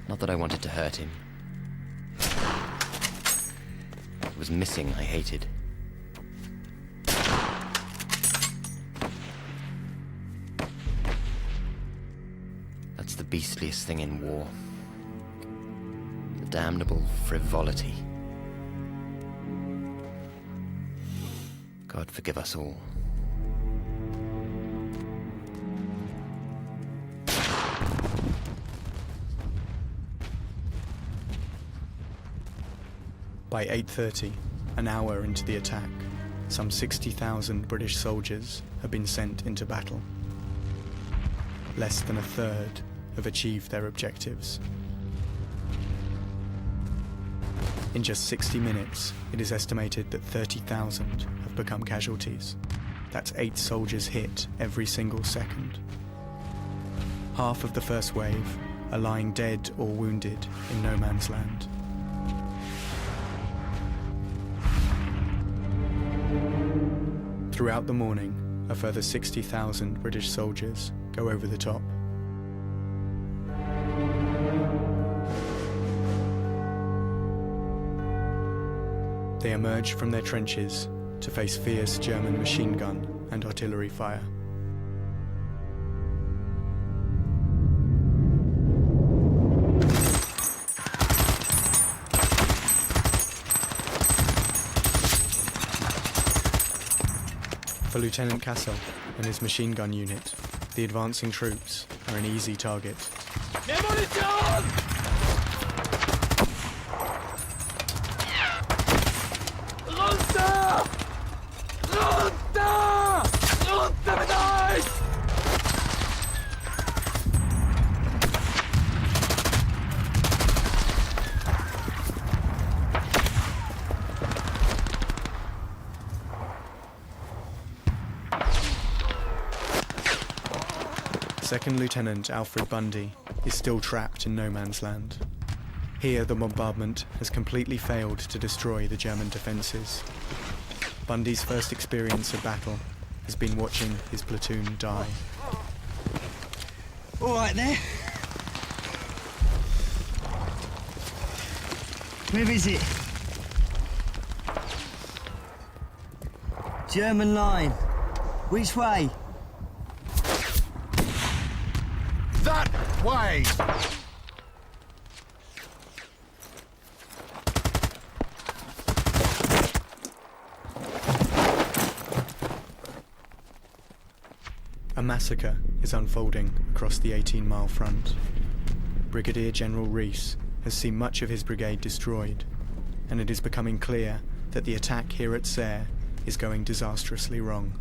Not that I wanted to hurt him. It was missing I hated. That's the beastliest thing in war. The damnable frivolity. God forgive us all. By 8:30, an hour into the attack, some 60,000 British soldiers have been sent into battle. Less than a third have achieved their objectives. In just 60 minutes, it is estimated that 30,000 have become casualties. That's 8 soldiers hit every single second. Half of the first wave are lying dead or wounded in no man's land. Throughout the morning, a further 60,000 British soldiers go over the top. They emerge from their trenches to face fierce German machine gun and artillery fire. For Lieutenant Kassel and his machine gun unit, the advancing troops are an easy target. Second Lieutenant Alfred Bundy is still trapped in no man's land. Here, the bombardment has completely failed to destroy the German defences. Bundy's first experience of battle has been watching his platoon die. All right there. Where is it? German line. Which way? That way! A massacre is unfolding across the 18-mile front. Brigadier General Rees has seen much of his brigade destroyed, and it is becoming clear that the attack here at Serre is going disastrously wrong.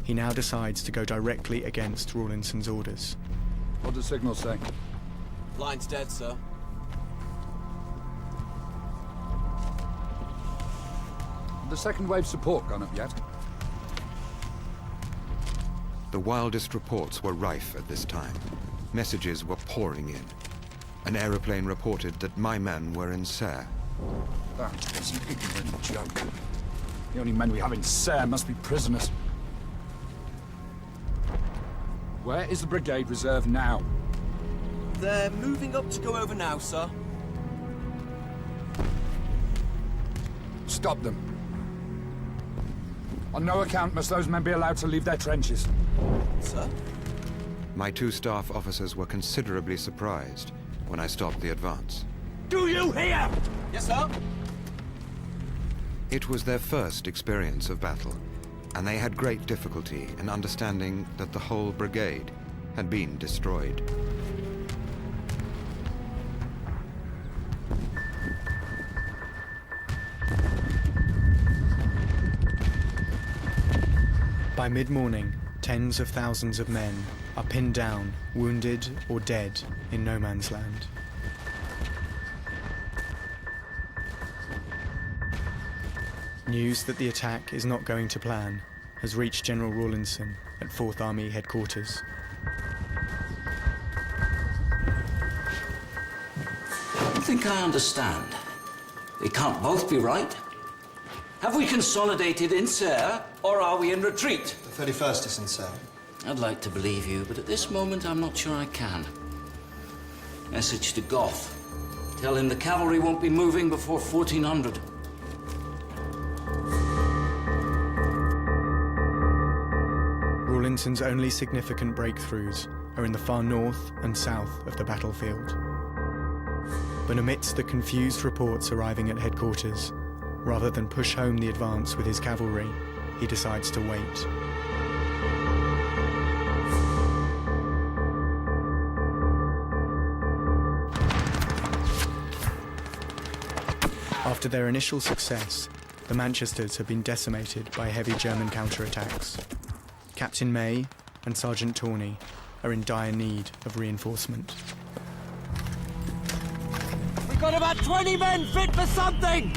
He now decides to go directly against Rawlinson's orders. What does signal say? Line's dead, sir. The second wave support gone up yet? The wildest reports were rife at this time. Messages were pouring in. An aeroplane reported that my men were in Serre. That is an ignorant joke. The only men we have in Serre must be prisoners. Where is the brigade reserve now? They're moving up to go over now, sir. Stop them. On no account must those men be allowed to leave their trenches. Sir? My two staff officers were considerably surprised when I stopped the advance. Do you hear? Yes, sir. It was their first experience of battle, and they had great difficulty in understanding that the whole brigade had been destroyed. By mid-morning, tens of thousands of men are pinned down, wounded or dead in no man's land. News that the attack is not going to plan has reached General Rawlinson at 4th Army headquarters. I think I understand. They can't both be right. Have we consolidated in Serre, or are we in retreat? The 31st is in Serre. I'd like to believe you, but at this moment I'm not sure I can. Message to Goff. Tell him the cavalry won't be moving before 1400. Rawlinson's only significant breakthroughs are in the far north and south of the battlefield. But amidst the confused reports arriving at headquarters, rather than push home the advance with his cavalry, he decides to wait. After their initial success, the Manchesters have been decimated by heavy German counterattacks. Captain May and Sergeant Tawney are in dire need of reinforcement. We've got about 20 men fit for something!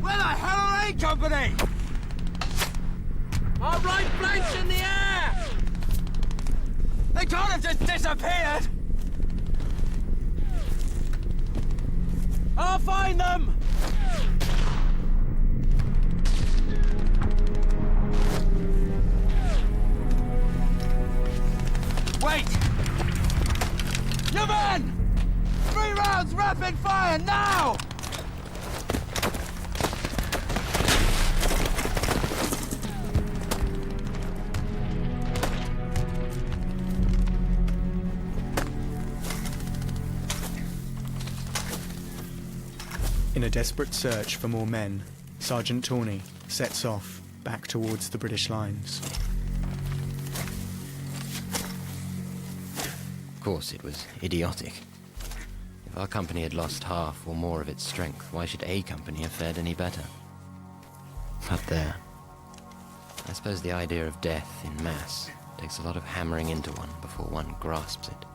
Where the hell are A Company? Our right flank's in the air! They can't have just disappeared! I'll find them! Wait! Your men! 3 rounds rapid fire now! In a desperate search for more men, Sergeant Tawney sets off back towards the British lines. Of course, it was idiotic. If our company had lost half or more of its strength, why should A Company have fared any better? But there. I suppose the idea of death in mass takes a lot of hammering into one before one grasps it.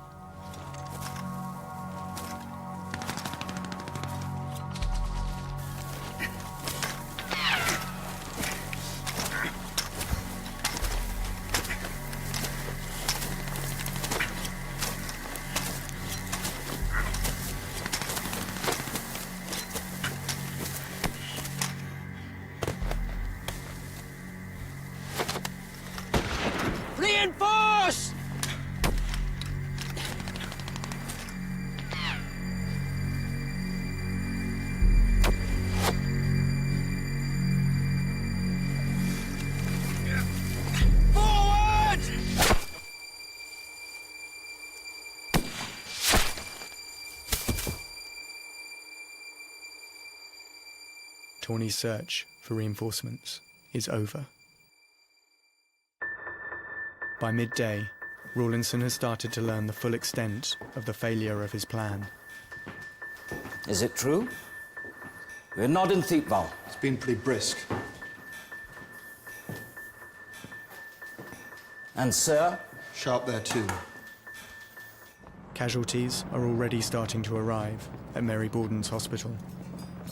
Tawny's search for reinforcements is over. By midday, Rawlinson has started to learn the full extent of the failure of his plan. Is it true? We're not in Thiepval. It's been pretty brisk. And sir? Sharp there too. Casualties are already starting to arrive at Mary Borden's hospital.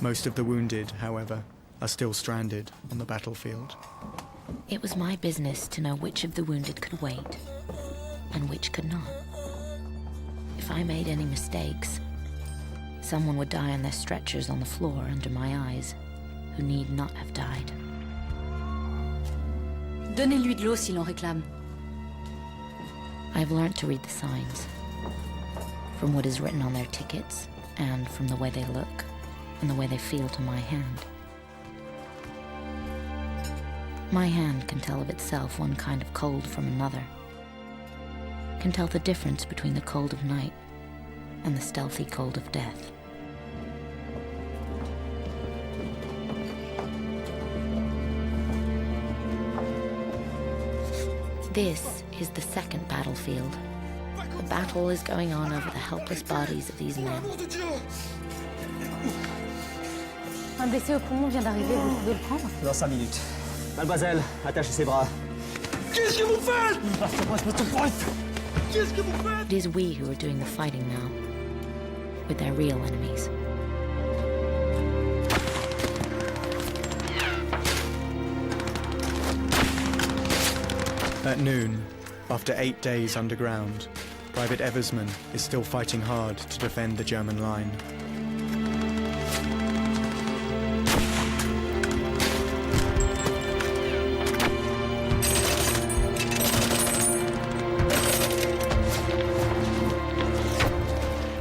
Most of the wounded, however, are still stranded on the battlefield. It was my business to know which of the wounded could wait and which could not. If I made any mistakes, someone would die on their stretchers on the floor under my eyes, who need not have died. Donnez-lui de l'eau s'il en réclame. I've learnt to read the signs, from what is written on their tickets, and from the way they look, and the way they feel to my hand. My hand can tell of itself one kind of cold from another, can tell the difference between the cold of night and the stealthy cold of death. This is the second battlefield. The battle is going on over the helpless bodies of these men. Un blessé au poumon vient d'arriver, vous pouvez le prendre? Dans 5 minutes. Mademoiselle, attachez ses bras. Qu'est-ce que vous faites? Qu'est-ce que vous faites? It is we who are doing the fighting now, with their real enemies. At noon, after 8 days underground, Private Eversman is still fighting hard to defend the German line.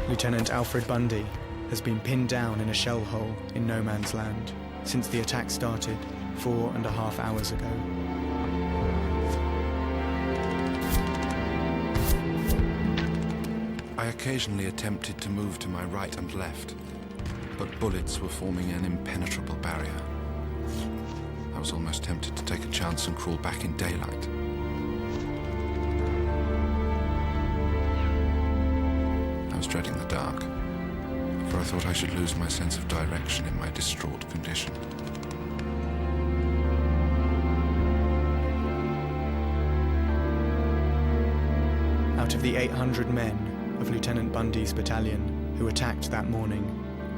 Lieutenant Alfred Bundy has been pinned down in a shell hole in no man's land since the attack started 4.5 hours ago. I occasionally attempted to move to my right and left, but bullets were forming an impenetrable barrier. I was almost tempted to take a chance and crawl back in daylight. I was dreading the dark, for I thought I should lose my sense of direction in my distraught condition. Out of the 800 men of Lieutenant Bundy's battalion who attacked that morning,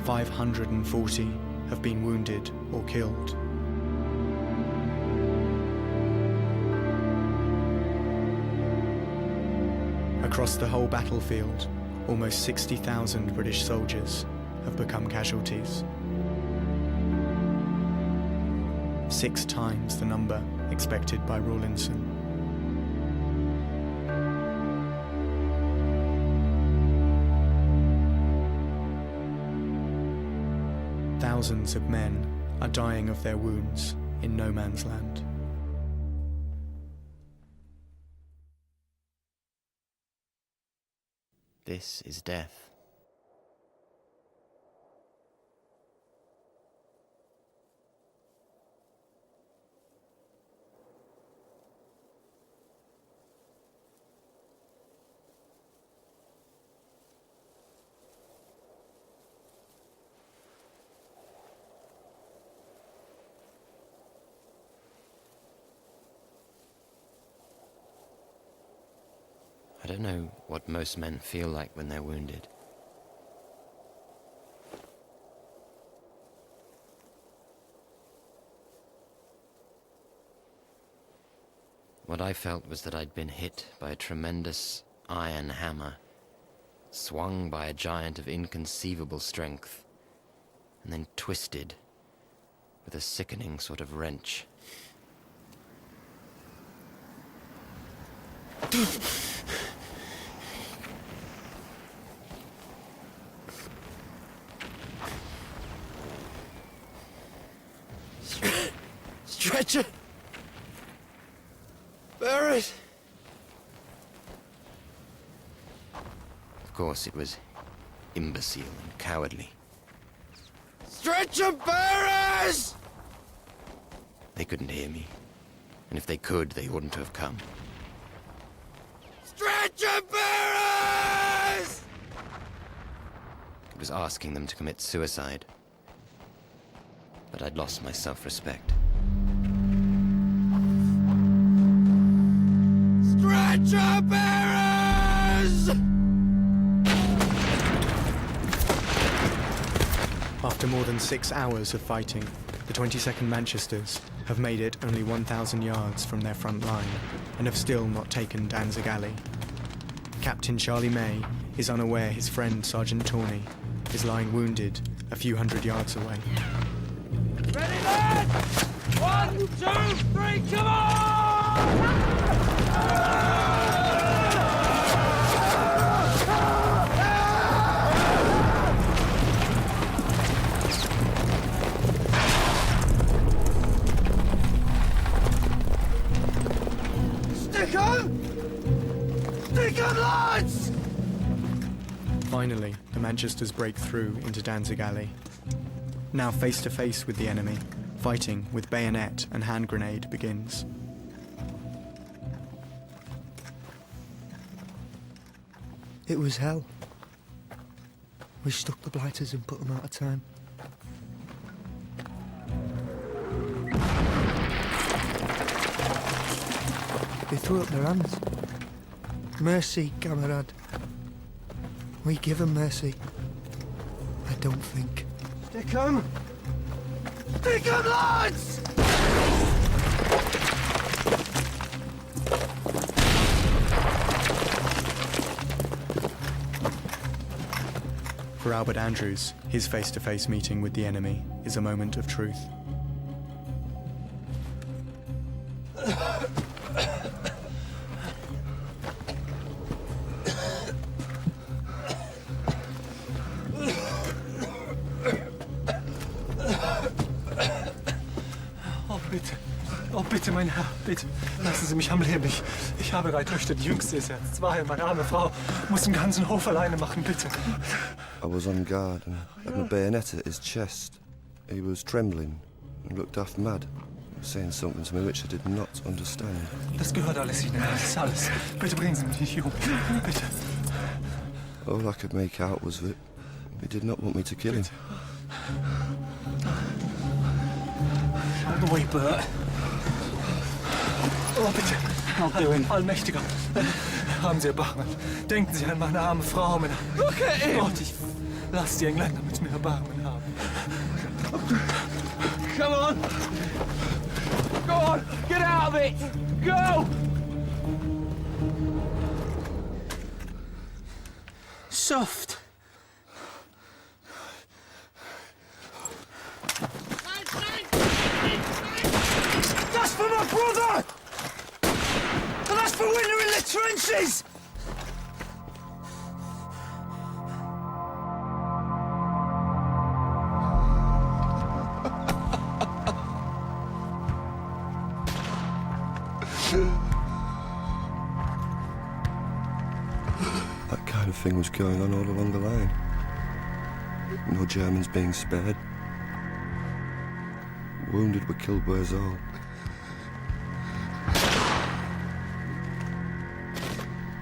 540 have been wounded or killed. Across the whole battlefield, almost 60,000 British soldiers have become casualties. 6 times the number expected by Rawlinson. Thousands of men are dying of their wounds in no man's land. This is death. I don't know what most men feel like when they're wounded. What I felt was that I'd been hit by a tremendous iron hammer, swung by a giant of inconceivable strength, and then twisted with a sickening sort of wrench. Stretcher! Bear it! Of course, it was imbecile and cowardly. Stretcher bearers! They couldn't hear me. And if they could, they wouldn't have come. Stretcher bearers! It was asking them to commit suicide. But I'd lost my self-respect. Stretcher bearers! After more than 6 hours of fighting, the 22nd Manchesters have made it only 1,000 yards from their front line and have still not taken Danzig Alley. Captain Charlie May is unaware his friend Sergeant Tawney is lying wounded a few hundred yards away. Ready, lads! 1, 2, 3, come on! Stick on! Stick on, lads! Finally, the Manchesters break through into Danzig Alley. Now face to face with the enemy, fighting with bayonet and hand grenade begins. It was hell. We stuck the blighters and put them out of time. They threw up their hands. Mercy, camarade. We give them mercy. I don't think. Stick 'em! Stick 'em, lads! For Albert Andrews, his face-to-face meeting with the enemy is a moment of truth. Oh, bitte, mein Herr, bitte. Lassen Sie mich am Leben. Ich habe 3 Töchter, die jüngste ist erst 2 und meine arme Frau muss den ganzen Hof alleine machen, bitte. I was on guard and had my bayonet at his chest. He was trembling and looked half mad, saying something to me which I did not understand. Das gehört alles Ihnen, das ist alles. Bitte bringen Sie mich nicht um, bitte. All I could make out was that he did not want me to kill him. Out of the way, Bert. Oh, bitte. Allmächtiger. Haben Sie Erbarmen. Denken Sie an meine arme Frau, Männer. Look at him! Gott, ich lass die Engländer mit mir Erbarmen haben. Come on! Go on! Get out of it! Go! Soft. That's for my brother! And that's for when you're in the trenches! That kind of thing was going on all along the line. No Germans being spared. Wounded were killed by us all.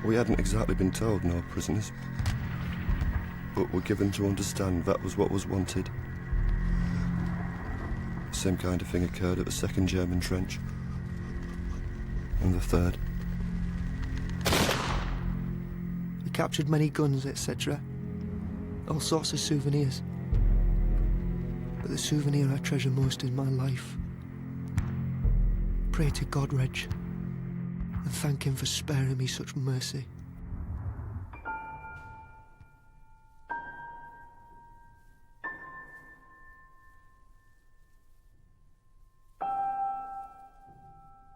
We hadn't exactly been told no prisoners, but were given to understand that was what was wanted. The same kind of thing occurred at the 2nd German trench, and the 3rd. We captured many guns, etc. All sorts of souvenirs. But the souvenir I treasure most is my life. Pray to God, Reg, and thank him for sparing me such mercy.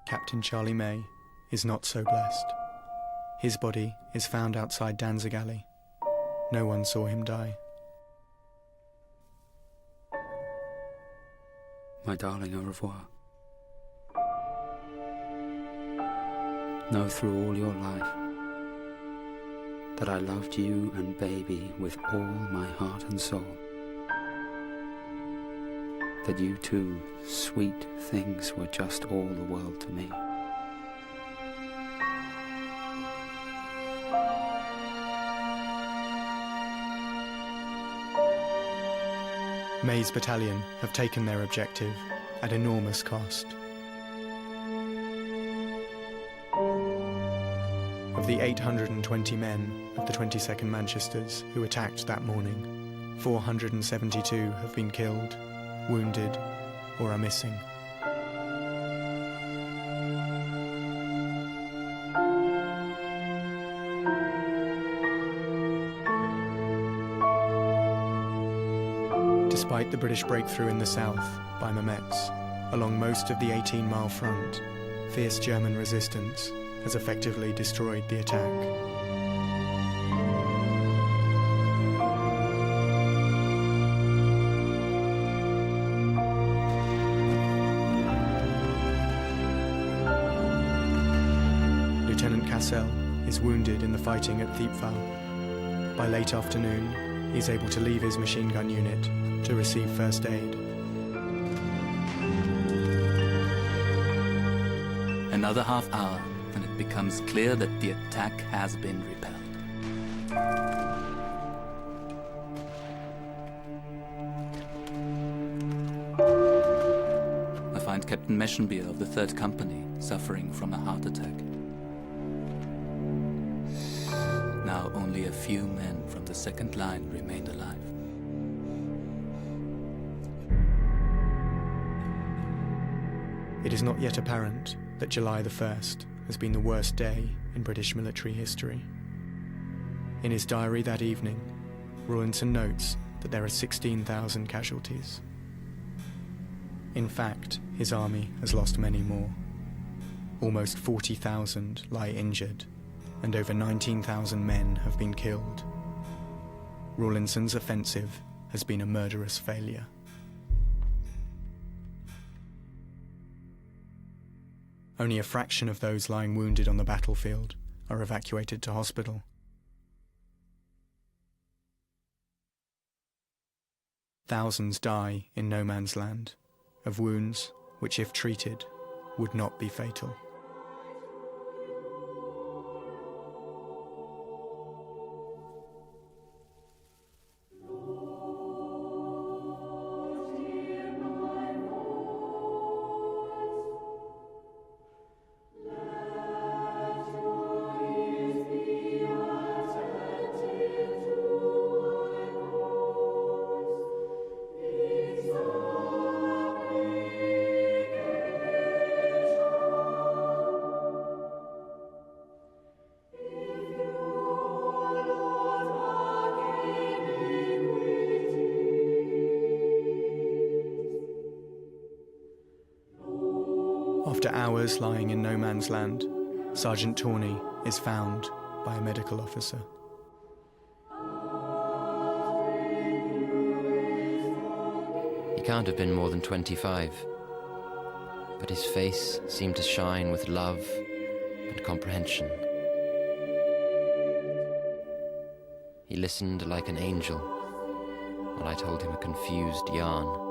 Captain Charlie May is not so blessed. His body is found outside Danzig Alley. No one saw him die. My darling, au revoir. Know through all your life that I loved you and baby with all my heart and soul. that you two sweet things were just all the world to me. May's battalion have taken their objective at enormous cost. Of the 820 men of the 22nd Manchesters who attacked that morning, 472 have been killed, wounded, or are missing. Despite the British breakthrough in the south by Mametz, along most of the 18-mile front, fierce German resistance has effectively destroyed the attack. Lieutenant Cassel is wounded in the fighting at Thiepval. By late afternoon, he is able to leave his machine gun unit to receive first aid. Another half hour, and it becomes clear that the attack has been repelled. I find Captain Meschenbier of the 3rd Company suffering from a heart attack. Now only a few men from the 2nd line remained alive. It is not yet apparent that July the 1st has been the worst day in British military history. In his diary that evening, Rawlinson notes that there are 16,000 casualties. In fact, his army has lost many more. Almost 40,000 lie injured, and over 19,000 men have been killed. Rawlinson's offensive has been a murderous failure. Only a fraction of those lying wounded on the battlefield are evacuated to hospital. Thousands die in no man's land, of wounds which, if treated, would not be fatal. After hours lying in no man's land, Sergeant Tawney is found by a medical officer. He can't have been more than 25, but his face seemed to shine with love and comprehension. He listened like an angel while I told him a confused yarn.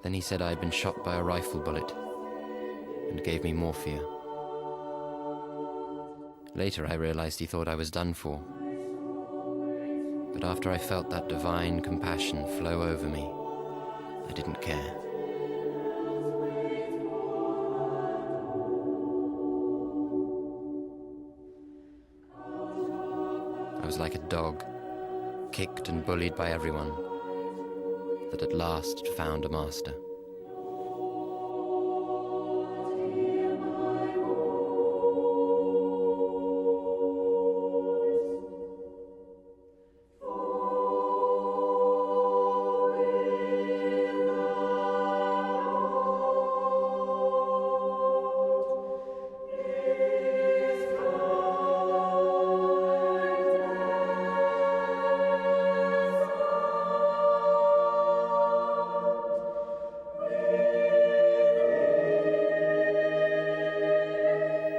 Then he said I had been shot by a rifle bullet and gave me morphia. Later I realized he thought I was done for. But after I felt that divine compassion flow over me, I didn't care. I was like a dog, kicked and bullied by everyone, that at last had found a master.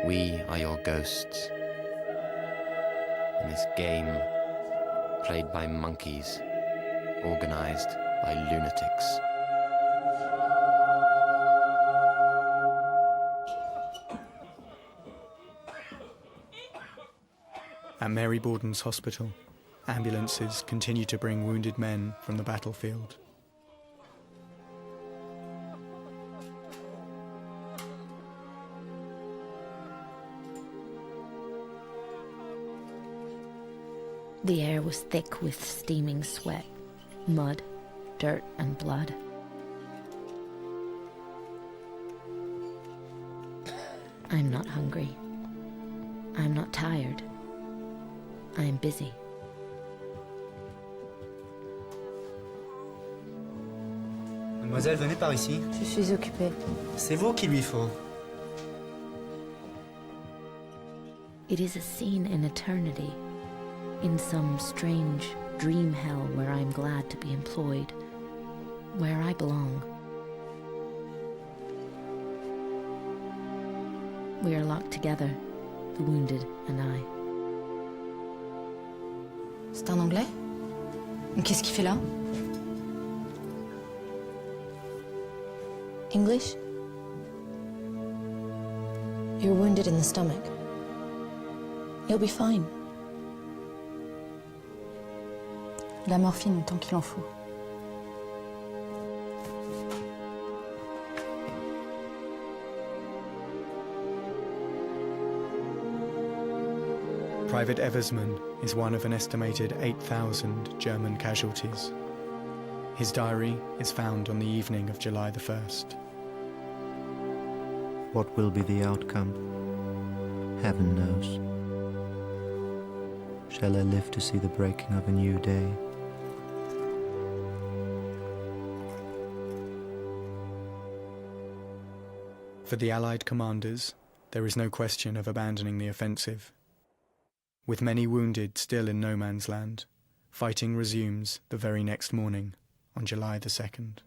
We are your ghosts. In this game, played by monkeys, organized by lunatics. At Mary Borden's hospital, ambulances continue to bring wounded men from the battlefield. The air was thick with steaming sweat, mud, dirt and blood. I'm not hungry. I'm not tired. I am busy. Mademoiselle, venez par ici. Je suis occupée. C'est vous qu'il lui faut. It is a scene in eternity, in some strange dream hell where I'm glad to be employed, where I belong. We are locked together, the wounded and I. C'est un Anglais? Qu'est-ce qu'il fait là? English? You're wounded in the stomach. You'll be fine. La morphine tant qu'il en faut. Private Eversman is one of an estimated 8,000 German casualties. His diary is found on the evening of July the 1st. What will be the outcome? Heaven knows. Shall I live to see the breaking of a new day? For the Allied commanders, there is no question of abandoning the offensive. With many wounded still in no man's land, fighting resumes the very next morning on July the 2nd.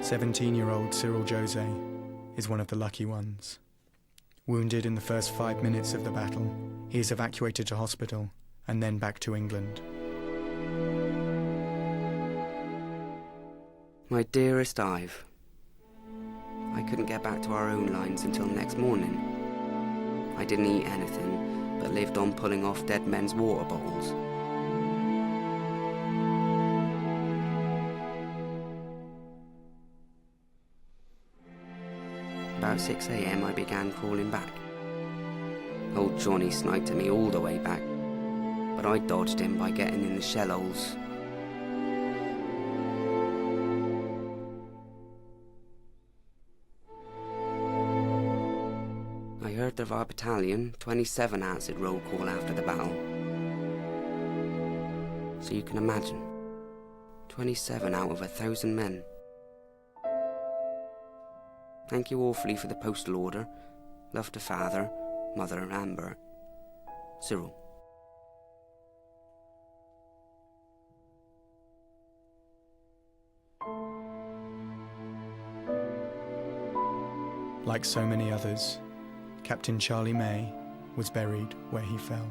"17-year-old Cyril Jose is one of the lucky ones. Wounded in the first 5 minutes of the battle, he is evacuated to hospital and then back to England. My dearest Ive, I couldn't get back to our own lines until next morning. I didn't eat anything, but lived on pulling off dead men's water bottles. About 6 a.m. I began crawling back. Old Johnny sniped at me all the way back, but I dodged him by getting in the shell holes. I heard of our battalion 27 answered roll call after the battle. So you can imagine, 27 out of 1,000 men. Thank you awfully for the postal order. Love to father, mother and Bert. Cyril." Like so many others, Captain Charlie May was buried where he fell.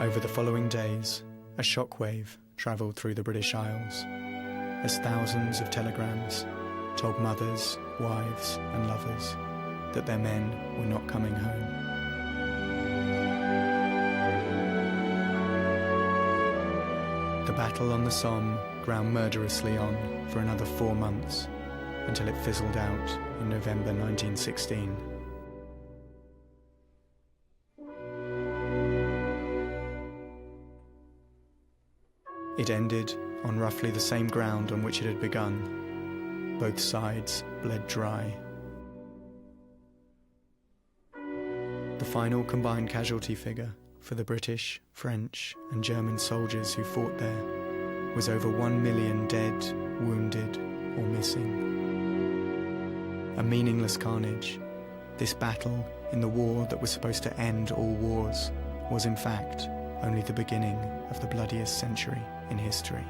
Over the following days, a shockwave travelled through the British Isles, as thousands of telegrams told mothers, wives and lovers that their men were not coming home. The battle on the Somme ground murderously on for another 4 months, until it fizzled out in November 1916. It ended on roughly the same ground on which it had begun. Both sides bled dry. The final combined casualty figure for the British, French, and German soldiers who fought there was over 1 million dead, wounded, or missing. A meaningless carnage, this battle in the war that was supposed to end all wars was in fact only the beginning of the bloodiest century in history.